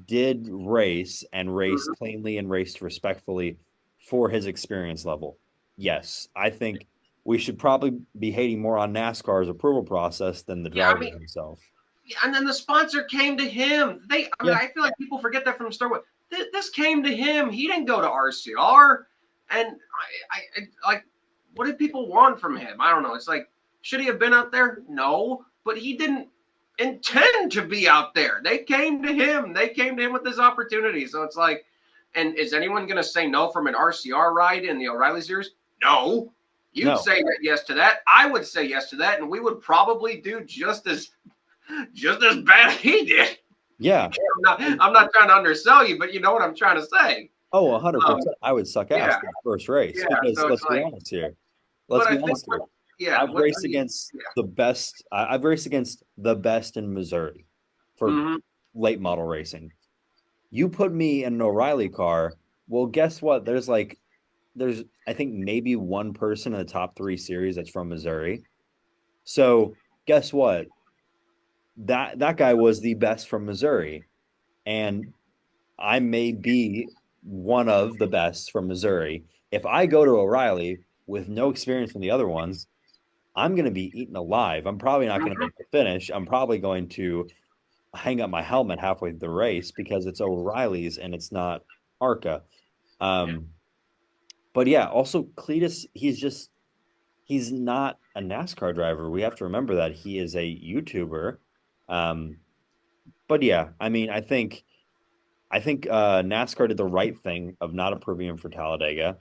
did race and raced cleanly and raced respectfully for his experience level? Yes, I think we should probably be hating more on NASCAR's approval process than the driver himself. And then the sponsor came to him. I feel like people forget that from the start. This came to him. He didn't go to RCR. And I what did people want from him? I don't know. It's like, should he have been out there? No, but he didn't intend to be out there. They came to him. They came to him with this opportunity. So it's like, and is anyone going to say no from an RCR ride in the O'Reilly series? No. You'd say yes to that. I would say yes to that, and we would probably do just as bad as he did. Yeah. I'm not trying to undersell you, but you know what I'm trying to say. Oh, 100%. I would suck ass in the first race because let's be honest here. I've raced against the best. I've raced against the best in Missouri for late model racing. You put me in an O'Reilly car. Well, guess what? There's I think maybe one person in the top 3 series that's from Missouri. So guess what? That guy was the best from Missouri, and I may be one of the best from Missouri. If I go to O'Reilly with no experience from the other ones, I'm going to be eaten alive. I'm probably not going to make the finish. I'm probably going to hang up my helmet halfway through the race because it's O'Reilly's and it's not ARCA. But yeah, also Cletus, he's not a NASCAR driver. We have to remember that he is a YouTuber. But yeah, I mean, I think NASCAR did the right thing of not approving him for Talladega.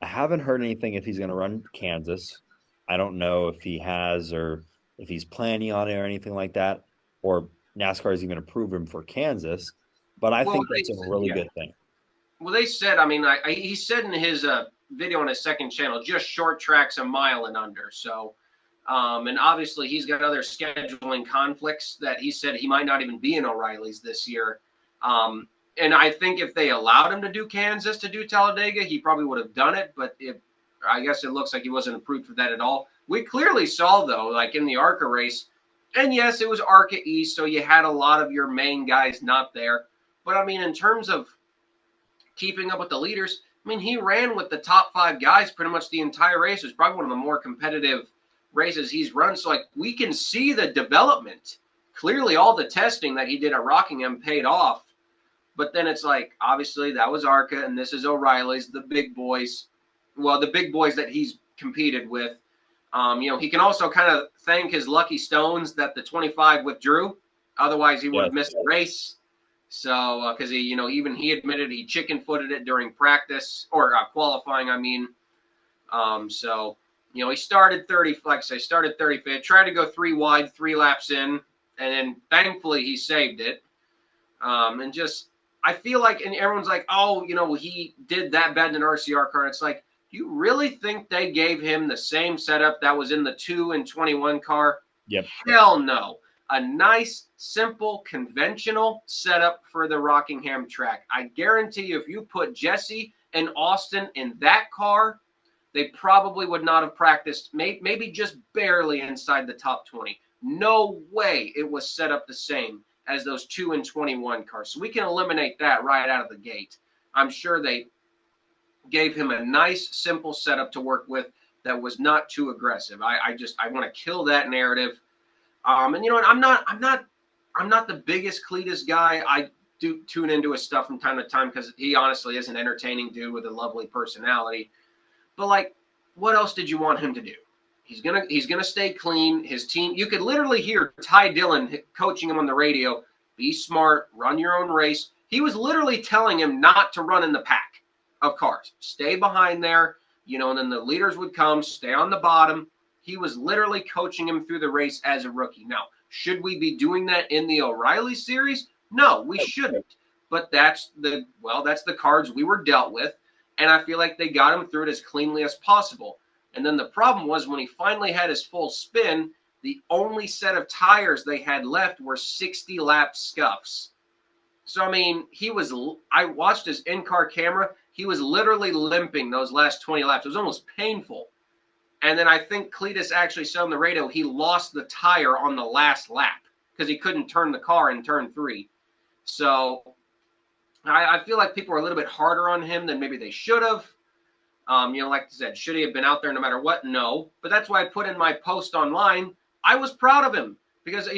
I haven't heard anything if he's going to run Kansas. I don't know if he has or if he's planning on it or anything like that, or NASCAR is even approve him for Kansas. But I think that's a really good thing. Well, they said, he said in his video on his second channel, just short tracks a mile and under. So, and obviously he's got other scheduling conflicts that he said he might not even be in O'Reilly's this year. And I think if they allowed him to do Kansas, to do Talladega, he probably would have done it. But I guess it looks like he wasn't approved for that at all. We clearly saw, though, like in the ARCA race, and yes, it was ARCA East, so you had a lot of your main guys not there. But, I mean, in terms of keeping up with the leaders, I mean, he ran with the top 5 guys pretty much the entire race. It was probably one of the more competitive races he's run. So, like, we can see the development. Clearly, all the testing that he did at Rockingham paid off. But then it's like, obviously, that was ARCA, and this is O'Reilly's, the big boys. Well, the big boys that he's competed with. He can also kind of thank his lucky stones that the 25 withdrew. Otherwise, he would have missed the race. So, because even he admitted he chicken-footed it during practice or qualifying. So, He started 30, like I say, started 35th, tried to go 3 wide, 3 laps in, and then thankfully he saved it. And just, I feel like, and everyone's like, oh, he did that bad in an RCR car. It's like, do you really think they gave him the same setup that was in the 2 and 21 car? Yep. Hell no. A nice, simple, conventional setup for the Rockingham track. I guarantee you, if you put Jesse and Austin in that car, they probably would not have practiced, maybe just barely inside the top 20. No way it was set up the same as those 2 and 21 cars. So we can eliminate that right out of the gate. I'm sure they gave him a nice, simple setup to work with that was not too aggressive. I want to kill that narrative. And you know what? I'm not the biggest Cletus guy. I do tune into his stuff from time to time because he honestly is an entertaining dude with a lovely personality. But like, what else did you want him to do? He's gonna stay clean. His team, you could literally hear Ty Dillon coaching him on the radio. Be smart, run your own race. He was literally telling him not to run in the pack of cars. Stay behind there, and then the leaders would come, stay on the bottom. He was literally coaching him through the race as a rookie. Now, should we be doing that in the O'Reilly series? No, we shouldn't. But that's the cards we were dealt with. And I feel like they got him through it as cleanly as possible. And then the problem was when he finally had his full spin, the only set of tires they had left were 60-lap scuffs. So, I mean, I watched his in-car camera. He was literally limping those last 20 laps. It was almost painful. And then I think Cletus actually said on the radio he lost the tire on the last lap because he couldn't turn the car in turn 3. So I feel like people are a little bit harder on him than maybe they should have. Like I said, should he have been out there no matter what? No. But that's why I put in my post online. I was proud of him because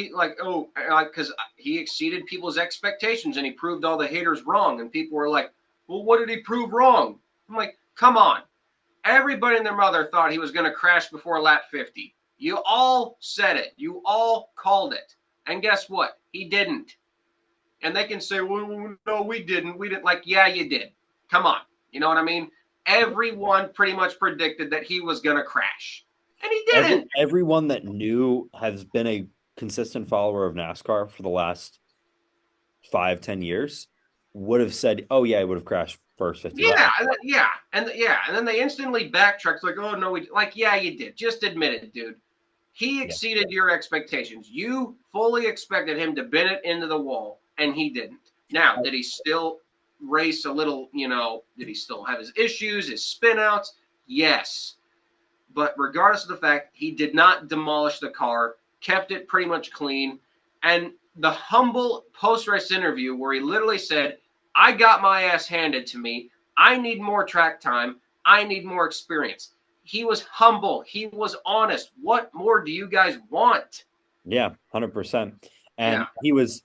he exceeded people's expectations and he proved all the haters wrong. And people were like, well, what did he prove wrong? I'm like, come on. Everybody and their mother thought he was going to crash before lap 50. You all said it. You all called it. And guess what? He didn't. And they can say, well, no, we didn't. We didn't. Like, yeah, you did. Come on. You know what I mean? Everyone pretty much predicted that he was going to crash. And he didn't. Everyone that knew has been a consistent follower of NASCAR for the last 5-10 years would have said, oh, yeah, he would have crashed first 50 laps. And then they instantly backtracked like, oh, no, yeah, you did. Just admit it, dude. He exceeded your expectations. You fully expected him to bend it into the wall, and he didn't. Now, did he still race a little, did he still have his issues, his spin outs? Yes. But regardless of the fact, he did not demolish the car, kept it pretty much clean. And the humble post-race interview where he literally said, I got my ass handed to me. I need more track time. I need more experience. He was humble. He was honest. What more do you guys want? Yeah, 100%. And he was,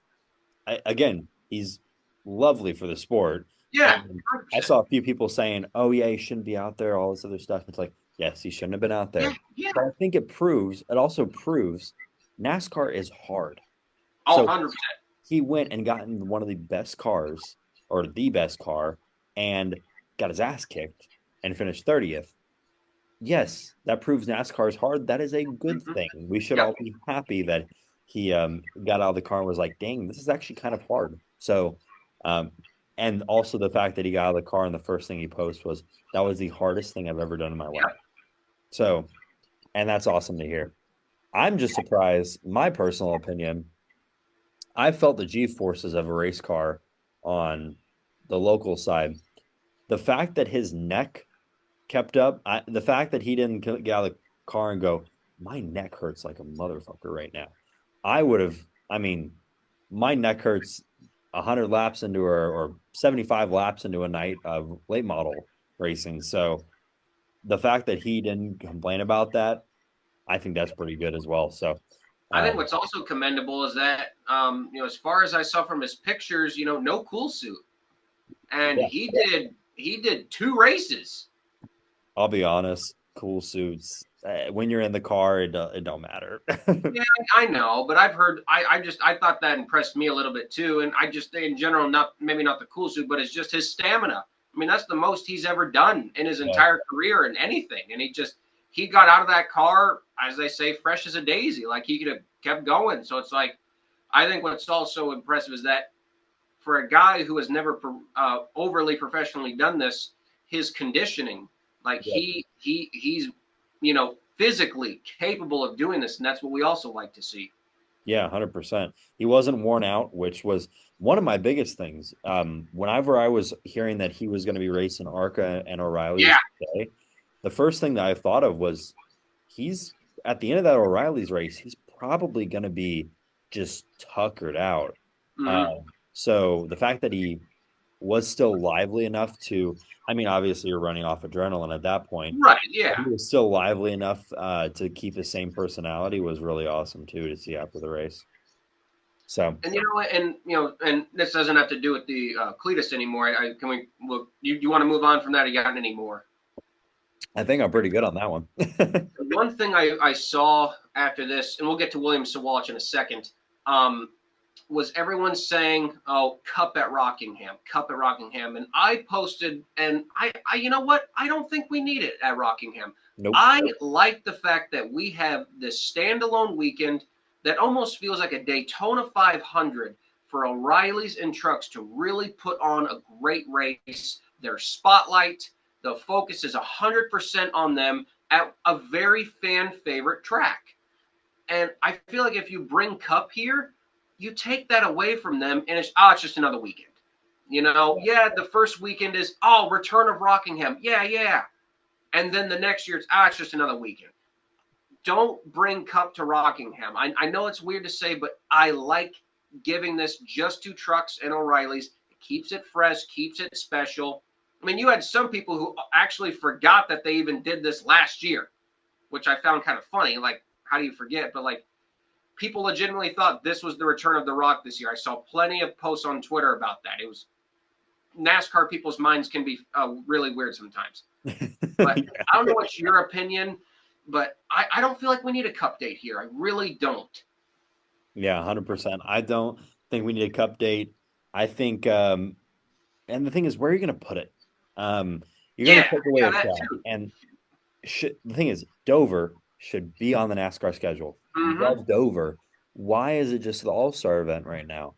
again, he's lovely for the sport. Yeah. I saw a few people saying, oh, yeah, he shouldn't be out there, all this other stuff. It's like, yes, he shouldn't have been out there. Yeah. But I think it also proves NASCAR is hard. Oh, so 100%. He went and got in one of the best cars, or the best car, and got his ass kicked and finished 30th. Yes, that proves NASCAR is hard. That is a good thing. We should all be happy that he got out of the car and was like, dang, this is actually kind of hard. So, and also the fact that he got out of the car and the first thing he posted was, that was the hardest thing I've ever done in my life. So, and that's awesome to hear. I'm just surprised, my personal opinion, I felt the G-forces of a race car on the local side. The fact that his neck kept up, the fact that he didn't get out of the car and go, my neck hurts like a motherfucker right now. My neck hurts 100 laps into or 75 laps into a night of late model racing. So the fact that he didn't complain about that, I think that's pretty good as well. So I think what's also commendable is that, as far as I saw from his pictures, no cool suit. And he did 2 races. I'll be honest, cool suits. When you're in the car, it don't matter. Yeah, I know, but I've heard. I thought that impressed me a little bit too, and I just in general, maybe not the cool suit, but it's just his stamina. I mean, that's the most he's ever done in his entire career in anything, and he got out of that car, as they say, fresh as a daisy. Like, he could have kept going. So it's like, I think what's also impressive is that for a guy who has never overly professionally done this, his conditioning, like he's, you know, physically capable of doing this. And that's what we also like to see. Yeah, 100%. He wasn't worn out, which was one of my biggest things. Whenever I was hearing that he was going to be racing ARCA and O'Reilly's today, the first thing that I thought of was he's at the end of that O'Reilly's race, he's probably going to be just tuckered out. So the fact that he was still lively enough to, I mean, obviously you're running off adrenaline at that point. Right, yeah. He was still lively enough to keep the same personality was really awesome too to see after the race. So, and and this doesn't have to do with the Cletus anymore. You want to move on from that? Or you got any more? I think I'm pretty good on that one. One thing I saw after this, and we'll get to William Sawalich in a second, was everyone saying, "Oh, Cup at Rockingham." And I posted, and I you know what? I don't think we need it at Rockingham. Nope. I like the fact that we have this standalone weekend that almost feels like a Daytona 500 for O'Reilly's and trucks to really put on a great race. Their spotlight, the focus is 100% on them at a very fan favorite track. And I feel like if you bring Cup here, you take that away from them, and it's just another weekend. You know, the first weekend is, return of Rockingham. Yeah. And then the next year, it's just another weekend. Don't bring Cup to Rockingham. I know it's weird to say, but I like giving this just to trucks and O'Reilly's. It keeps it fresh, keeps it special. I mean, you had some people who actually forgot that they even did this last year, which I found kind of funny. Like, how do you forget? But, like, people legitimately thought this was the return of the Rock this year. I saw plenty of posts on Twitter about that. It was NASCAR people's minds can be really weird sometimes. But I don't know what's your opinion, but I don't feel like we need a Cup date here. I really don't. Yeah, 100%. I don't think we need a Cup date. I think, and the thing is, where are you going to put it? You're going to take away a track. And the thing is, Dover should be on the NASCAR schedule. Love Dover. Why is it just the All-Star event right now?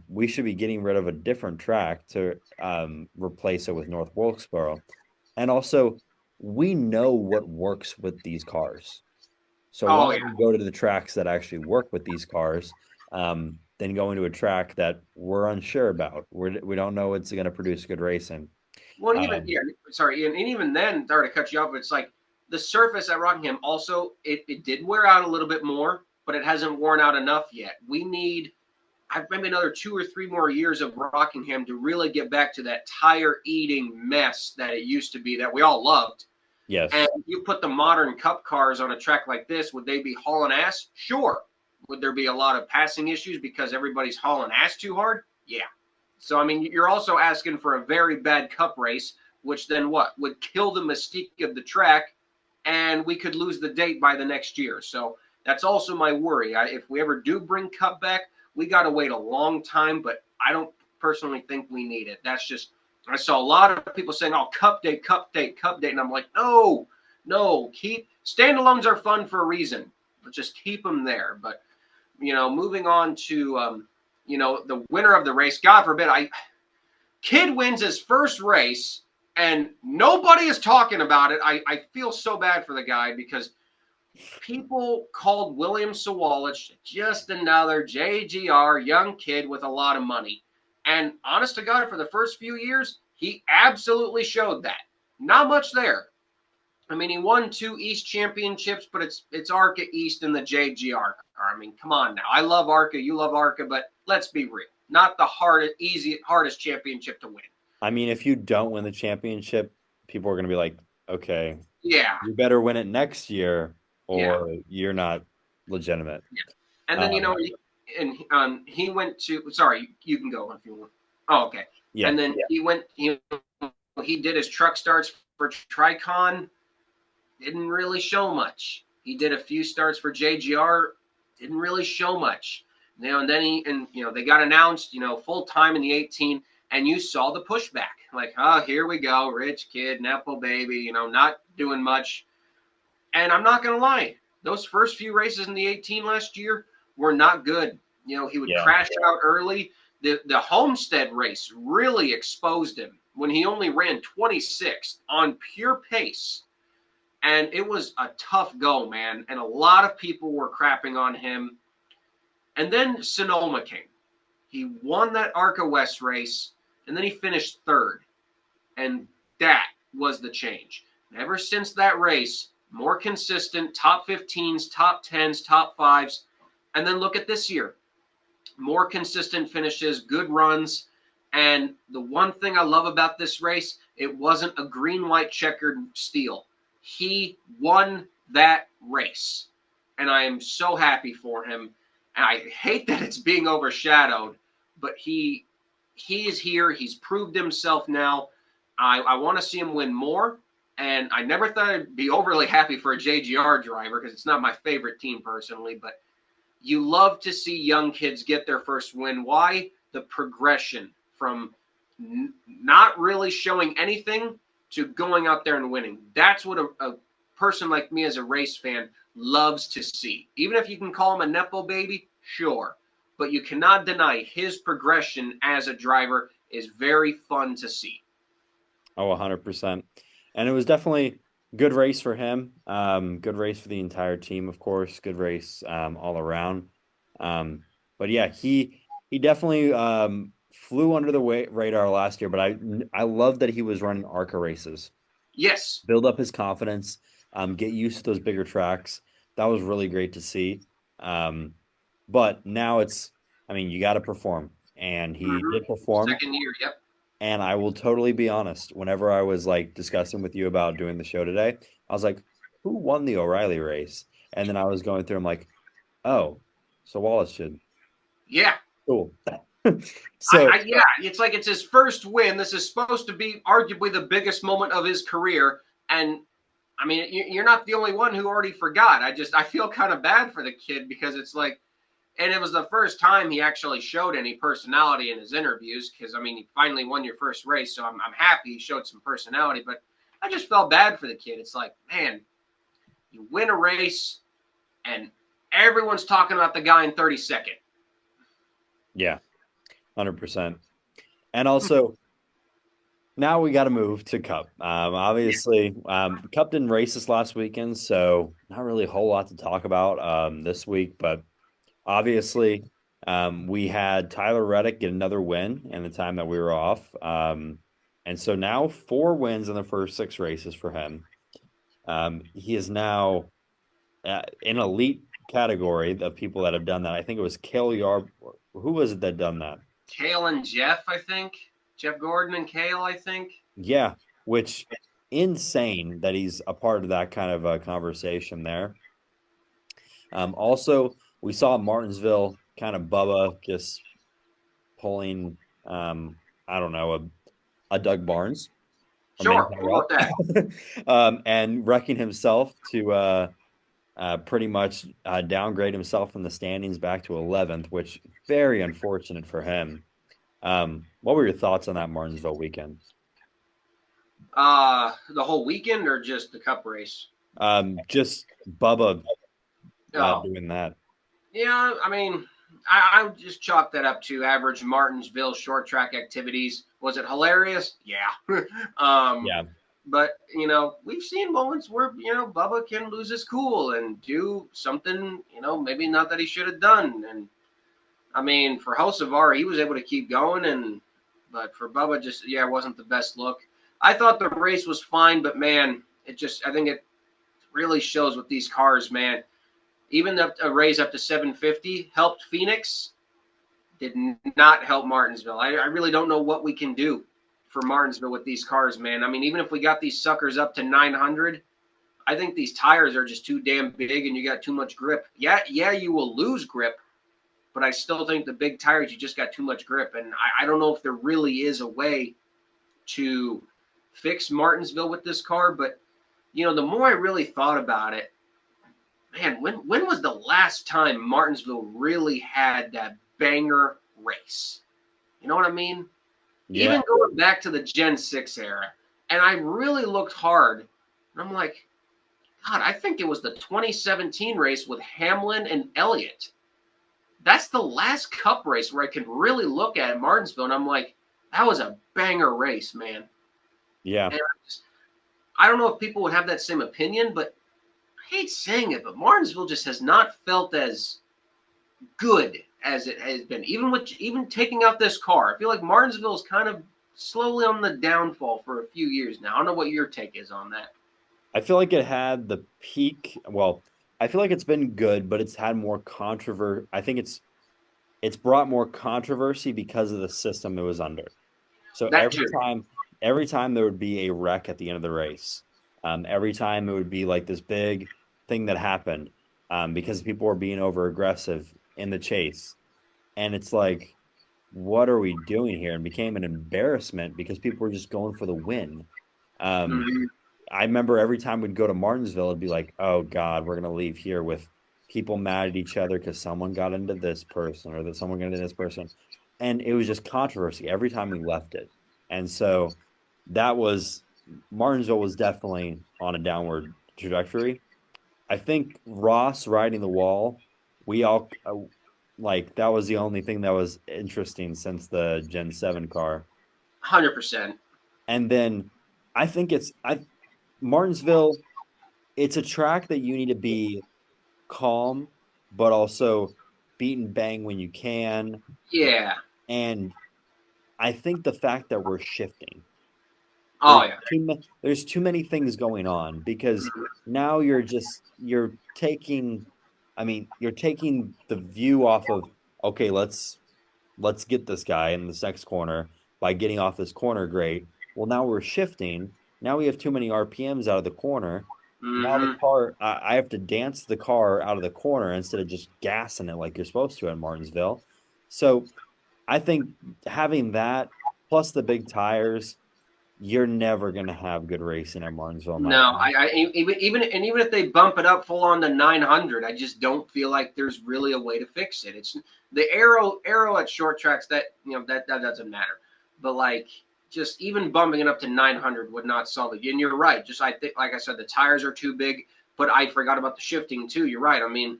We should be getting rid of a different track to replace it with North Wilkesboro. And also, we know what works with these cars. So why don't we go to the tracks that actually work with these cars than going to a track that we're unsure about? We don't know it's going to produce good racing. Well, and even then, sorry to cut you off, but it's like the surface at Rockingham also, it did wear out a little bit more, but it hasn't worn out enough yet. We need maybe another 2 or 3 more years of Rockingham to really get back to that tire-eating mess that it used to be that we all loved. Yes. And you put the modern Cup cars on a track like this, would they be hauling ass? Sure. Would there be a lot of passing issues because everybody's hauling ass too hard? Yeah. So, I mean, you're also asking for a very bad Cup race, which then what? Would kill the mystique of the track, and we could lose the date by the next year. So that's also my worry. If we ever do bring Cup back, we got to wait a long time, but I don't personally think we need it. That's just, I saw a lot of people saying, Cup date. And I'm like, no, standalones are fun for a reason, but just keep them there. But, moving on to, the winner of the race, God forbid, kid wins his first race and nobody is talking about it. I feel so bad for the guy because people called William Sawalich just another JGR young kid with a lot of money. And honest to God, for the first few years, he absolutely showed that. Not much there. I mean, he won 2 East championships, but it's ARCA East and the JGR car. I mean, come on now. I love ARCA. You love ARCA, but let's be real. Not the hardest championship to win. I mean, if you don't win the championship, people are going to be like, okay, yeah, you better win it next year or you're not legitimate. Yeah. And then, he went to, sorry, you can go if you want. Oh, okay. Yeah. And then he did his truck starts for Tricon. Didn't really show much. He did a few starts for JGR. Didn't really show much. And then they got announced, full time in the 18, and you saw the pushback. Like, here we go, rich kid, Nepo baby, not doing much. And I'm not going to lie, those first few races in the 18 last year were not good. You know, he would crash out early. The Homestead race really exposed him when he only ran 26th on pure pace. And it was a tough go, man. And a lot of people were crapping on him. And then Sonoma came. He won that ARCA West race, and then he finished third. And that was the change. And ever since that race, more consistent, top 15s, top 10s, top 5s. And then look at this year. More consistent finishes, good runs. And the one thing I love about this race, it wasn't a green-white checkered steal. He won that race. And I am so happy for him. And I hate that it's being overshadowed, but he is here. He's proved himself now. I want to see him win more. And I never thought I'd be overly happy for a JGR driver because it's not my favorite team personally, but you love to see young kids get their first win. Why? The progression from not really showing anything to going out there and winning. That's what a person like me as a race fan loves to see. Even if you can call him a Nepo baby, sure. But you cannot deny his progression as a driver is very fun to see. Oh, 100%. And it was definitely good race for him. Good race for the entire team, of course. Good race all around. But yeah, he definitely flew under the radar last year. But I love that he was running ARCA races. Yes. Build up his confidence. Get used to those bigger tracks. That was really great to see. But now you got to perform. And he did perform. Second year, yep. And I will totally be honest, whenever I was like discussing with you about doing the show today, I was like, who won the O'Reilly race? And then I was going through, I'm like, oh, so Wallace should. Yeah. Cool. So yeah, it's like it's his first win. This is supposed to be arguably the biggest moment of his career. And I mean, you're not the only one who already forgot. I feel kind of bad for the kid because it's like, and it was the first time he actually showed any personality in his interviews because, I mean, he finally won your first race, so I'm happy he showed some personality. But I just felt bad for the kid. It's like, man, you win a race, and everyone's talking about the guy in 32nd. Yeah, 100%. And also, now we got to move to Cup. Obviously, Cup didn't race this last weekend, so not really a whole lot to talk about this week, but obviously, we had Tyler Reddick get another win in the time that we were off. And so now 4 wins in the first 6 races for him. He is now in elite category of people that have done that. I think it was Cale Yarborough. Who was it that done that? Cale and Jeff, I think. Jeff Gordon and Cale, I think. Yeah, which insane that he's a part of that kind of a conversation there. Also, we saw Martinsville kind of Bubba just pulling, I don't know, a Doug Barnes. Sure, that. And wrecking himself to pretty much downgrade himself in the standings back to 11th, which very unfortunate for him. What were your thoughts on that Martinsville weekend? The whole weekend or just the Cup race? Just Bubba doing that. Yeah, I mean, I would just chalk that up to average Martinsville short track activities. Was it hilarious? Yeah. Yeah. But, we've seen moments where, Bubba can lose his cool and do something, maybe not that he should have done. And, I mean, for Hocevar, he was able to keep going. But for Bubba, it wasn't the best look. I thought the race was fine, but, man, I think it really shows with these cars, man. Even a raise up to 750 helped Phoenix, did not help Martinsville. I really don't know what we can do for Martinsville with these cars, man. I mean, even if we got these suckers up to 900, I think these tires are just too damn big and you got too much grip. Yeah, you will lose grip, but I still think the big tires, you just got too much grip. And I don't know if there really is a way to fix Martinsville with this car, but, the more I really thought about it, man, when was the last time Martinsville really had that banger race? You know what I mean? Yeah. Even going back to the Gen 6 era. And I really looked hard. And I'm like, God, I think it was the 2017 race with Hamlin and Elliott. That's the last Cup race where I can really look at Martinsville, and I'm like, that was a banger race, man. Yeah. And I don't know if people would have that same opinion, but I hate saying it, but Martinsville just has not felt as good as it has been. Even taking out this car, I feel like Martinsville is kind of slowly on the downfall for a few years now. I don't know what your take is on that. I feel like it had the peak. Well, I feel like it's been good, but it's had more controversy. I think it's brought more controversy because of the system it was under. So That too. every time there would be a wreck at the end of the race, every time it would be like this big thing that happened, because people were being over aggressive in the chase, and it's like, what are we doing here? And became an embarrassment because people were just going for the win. Um, Mm-hmm. I remember every time we'd go to Martinsville, it'd be like, oh God, we're gonna leave here with people mad at each other because someone got into this person or that someone got into this person. And it was just controversy every time we left it. And so that was Martinsville was definitely on a downward trajectory. I think Ross riding the wall, we all like that was the only thing that was interesting since the Gen 7 car. 100%. And then I think I Martinsville, it's a track that you need to be calm, but also beat and bang when you can. Yeah. And I think the fact that we're shifting, Oh, yeah. there's too many things going on because now you're taking, I mean, you're taking the view off of, okay, let's get this guy in this next corner by getting off this corner. Great. Well, now we're shifting. Now we have too many RPMs out of the corner. Now the Mm-hmm. car, I have to dance the car out of the corner instead of just gassing it like you're supposed to at Martinsville. So I think having that plus the big tires, you're never going to have good racing at Martinsville, in my No, opinion. even if they bump it up full on to 900, I just don't feel like there's really a way to fix it. It's the arrow at short tracks that that doesn't matter, but like just even bumping it up to 900 would not solve it. And you're right. Just I think, like I said, the tires are too big. But I forgot about the shifting too. You're right. I mean,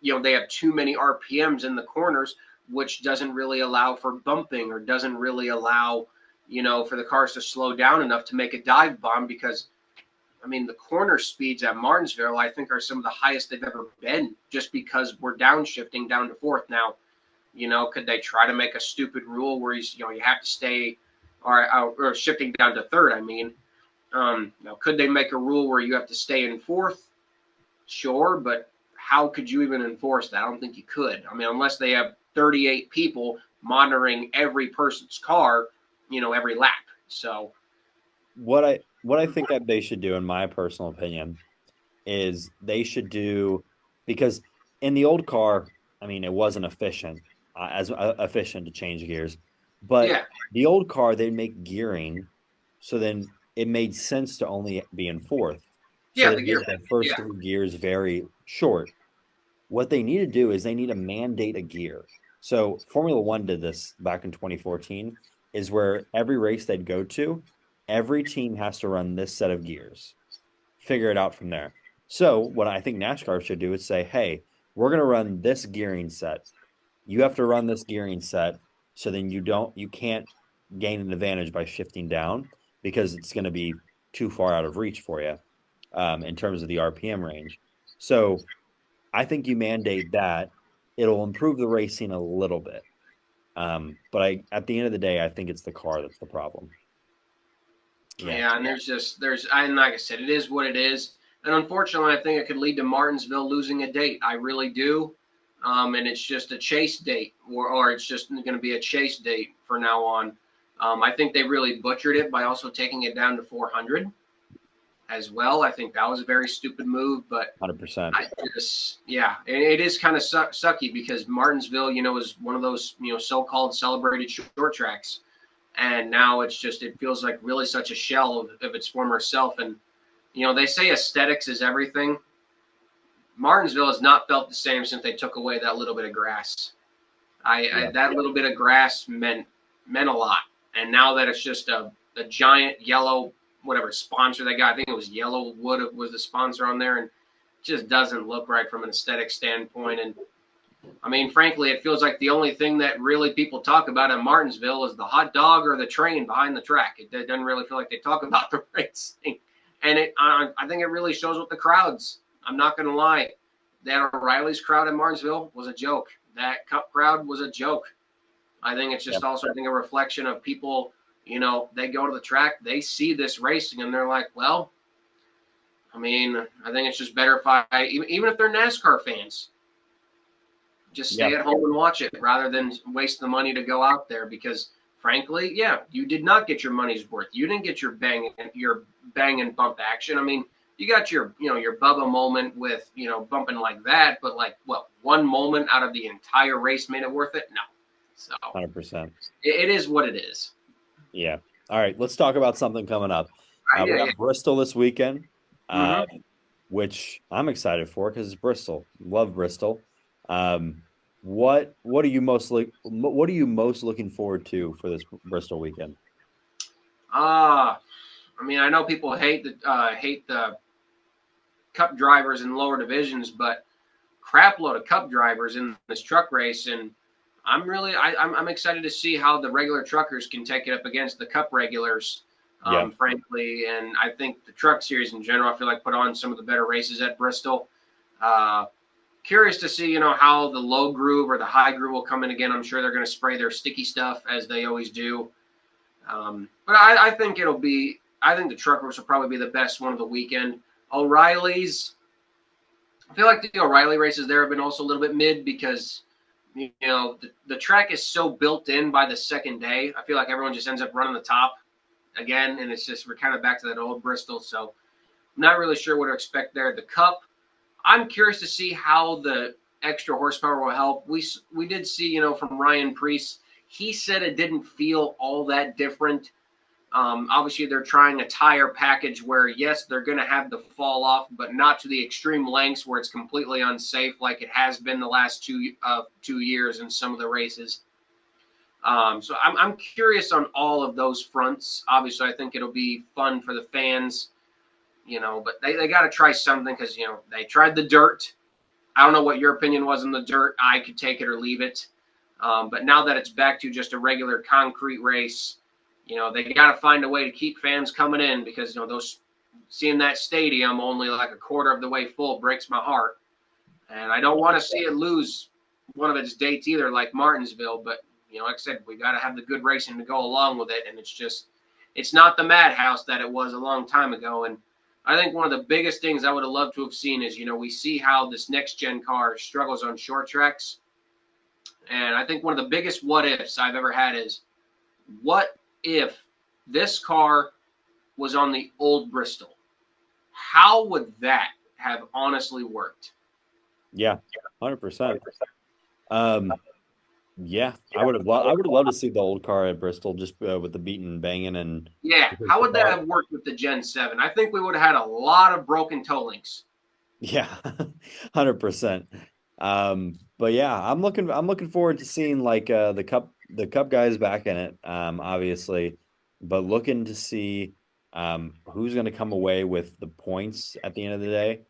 they have too many RPMs in the corners, which doesn't really allow for bumping or doesn't really allow, for the cars to slow down enough to make a dive bomb because, I mean, the corner speeds at Martinsville, I think, are some of the highest they've ever been just because we're downshifting down to fourth. Now, could they try to make a stupid rule where you have to stay or shifting down to third? I mean, now, could they make a rule where you have to stay in fourth? Sure, but how could you even enforce that? I don't think you could. I mean, unless they have 38 people monitoring every person's car, every lap. So What I think that they should do, in my personal opinion, is they should do because in the old car, I mean, it wasn't efficient as efficient to change gears, but yeah, the old car they'd make gearing, so then it made sense to only be in fourth. So yeah, they the gear. made the first Yeah, three gears very short. What they need to do is they need to mandate a gear. So Formula One did this back in 2014, is where every race they'd go to, every team has to run this set of gears. Figure it out from there. So what I think NASCAR should do is say, hey, we're going to run this gearing set. You have to run this gearing set so then you can't gain an advantage by shifting down because it's going to be too far out of reach for you, in terms of the RPM range. So I think you mandate that. It'll improve the racing a little bit. But at the end of the day, I think it's the car that's the problem. Yeah. yeah, and and like I said, it is what it is. And unfortunately, I think it could lead to Martinsville losing a date. I really do. And it's just a chase date, or it's just going to be a chase date for now on. I think they really butchered it by also taking it down to 400 as well. I think that was a very stupid move, but 100%. it is kind of sucky because Martinsville, is one of those, so-called celebrated short tracks. And now it feels like really such a shell of its former self. And, they say aesthetics is everything. Martinsville has not felt the same since they took away that little bit of grass. That little bit of grass meant a lot. And now that it's just a giant yellow, whatever sponsor they got. I think it was Yellowwood was the sponsor on there, and it just doesn't look right from an aesthetic standpoint. And I mean, frankly, it feels like the only thing that really people talk about in Martinsville is the hot dog or the train behind the track. It doesn't really feel like they talk about the racing. And I think it really shows with the crowds. I'm not going to lie. That O'Reilly's crowd in Martinsville was a joke. That Cup crowd was a joke. I think it's just also, I think, a reflection of people, you know, they go to the track, they see this racing, and they're like, well, I mean, I think it's just better if even if they're NASCAR fans, just stay at home and watch it rather than waste the money to go out there because, frankly, yeah, you did not get your money's worth. You didn't get your bang and bump action. I mean, you got your, you know, your Bubba moment with, you know, bumping like that, but like, what, one moment out of the entire race made it worth it? No. So 100%. It is what it is. Yeah. All right. Let's talk about something coming up. We got Bristol this weekend, which I'm excited for because it's Bristol. Love Bristol. What are you most looking forward to for this Bristol weekend? I mean, I know people hate the Cup drivers in lower divisions, but crap load of Cup drivers in this truck race, and I'm excited to see how the regular truckers can take it up against the Cup regulars. Frankly, and I think the truck series in general, I feel like put on some of the better races at Bristol. Curious to see, you know, how the low groove or the high groove will come in again. I'm sure they're going to spray their sticky stuff as they always do. But I think I think the truckers will probably be the best one of the weekend. O'Reilly's, I feel like the O'Reilly races there have been also a little bit mid because, you know, the track is so built in by the second day. I feel like everyone just ends up running the top again, and it's just, we're kind of back to that old Bristol. So I'm not really sure what to expect there. The Cup, I'm curious to see how the extra horsepower will help. We did see, you know, from Ryan Preece, he said it didn't feel all that different. Obviously, they're trying a tire package where, yes, they're going to have the fall off, but not to the extreme lengths where it's completely unsafe like it has been the last 2 years in some of the races. So I'm curious on all of those fronts. Obviously, I think it'll be fun for the fans, you know, but they got to try something because, you know, they tried the dirt. I don't know what your opinion was on the dirt. I could take it or leave it. But now that it's back to just a regular concrete race, you know, they got to find a way to keep fans coming in because, you know, seeing that stadium only like a quarter of the way full breaks my heart. And I don't want to see it lose one of its dates either, like Martinsville. But, you know, like I said, we got to have the good racing to go along with it. And it's not the madhouse that it was a long time ago. And I think one of the biggest things I would have loved to have seen is, you know, we see how this next-gen car struggles on short tracks. And I think one of the biggest what-ifs I've ever had is, what if this car was on the old Bristol? How would that have honestly worked? Yeah, 100%. Yeah, I would have loved to see the old car at Bristol just with the beating and banging and. Yeah, how would that have worked with the Gen 7? I think we would have had a lot of broken toe links. Yeah, 100%. But yeah, I'm looking forward to seeing like the Cup guys back in it, obviously, but looking to see who's going to come away with the points at the end of the day.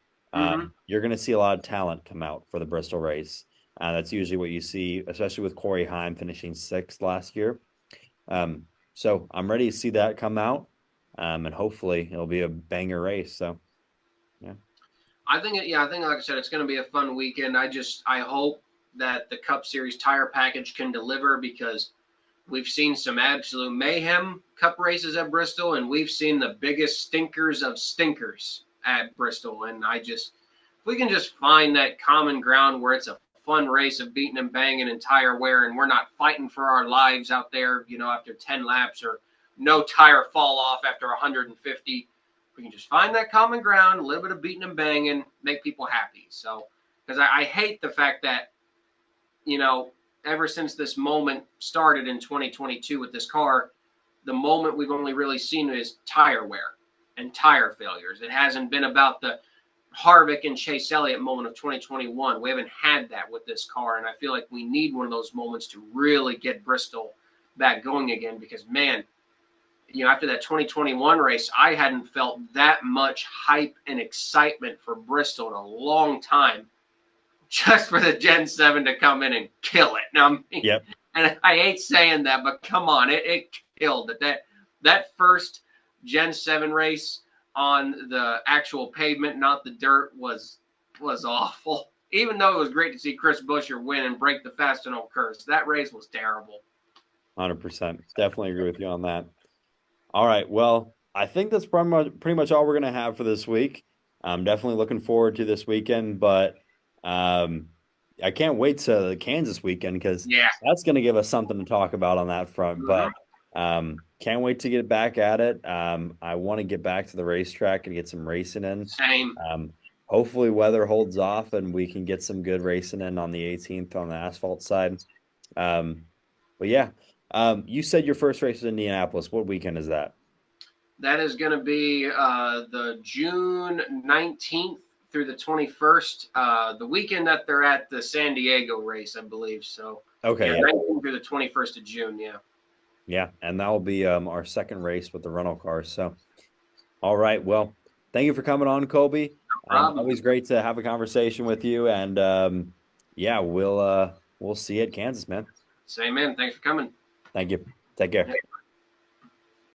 You're going to see a lot of talent come out for the Bristol race. That's usually what you see, especially with Corey Heim finishing 6th last year. So I'm ready to see that come out, and hopefully it'll be a banger race. So, yeah. I think, like I said, it's going to be a fun weekend. I hope that the Cup Series tire package can deliver because we've seen some absolute mayhem Cup races at Bristol, and we've seen the biggest stinkers of stinkers at Bristol. And if we can just find that common ground where it's a fun race of beating and banging and tire wear, and we're not fighting for our lives out there, you know, after 10 laps or no tire fall off after 150. We can just find that common ground, a little bit of beating and banging, make people happy. So, because I hate the fact that, you know, ever since this moment started in 2022 with this car, the moment we've only really seen is tire wear and tire failures. It hasn't been about the Harvick and Chase Elliott moment of 2021. We haven't had that with this car, and I feel like we need one of those moments to really get Bristol back going again because, man, after that 2021 race, I hadn't felt that much hype and excitement for Bristol in a long time, just for the Gen 7 to come in and kill it. Now, Yep. And I hate saying that, but come on, it killed it. That first Gen 7 race on the actual pavement, not the dirt, was awful. Even though it was great to see Chris Buescher win and break the Fastenal curse, that race was terrible. 100%. Definitely agree with you on that. All right. Well, I think that's pretty much all we're going to have for this week. I'm definitely looking forward to this weekend, but I can't wait to the Kansas weekend because that's going to give us something to talk about on that front. Mm-hmm. But can't wait to get back at it. I want to get back to the racetrack and get some racing in. Same. Hopefully weather holds off and we can get some good racing in on the 18th on the asphalt side. But yeah, you said your first race is Indianapolis. What weekend is that? That is going to be the June 19th through the 21st, the weekend that they're at the San Diego race, I believe. So, okay, yeah. 19th through the 21st of June, yeah. Yeah, and that will be our second race with the rental cars. So, all right. Well, thank you for coming on, Colby. Always great to have a conversation with you. And yeah, we'll see you at Kansas, man. Same, man. Thanks for coming. Thank you. Take care.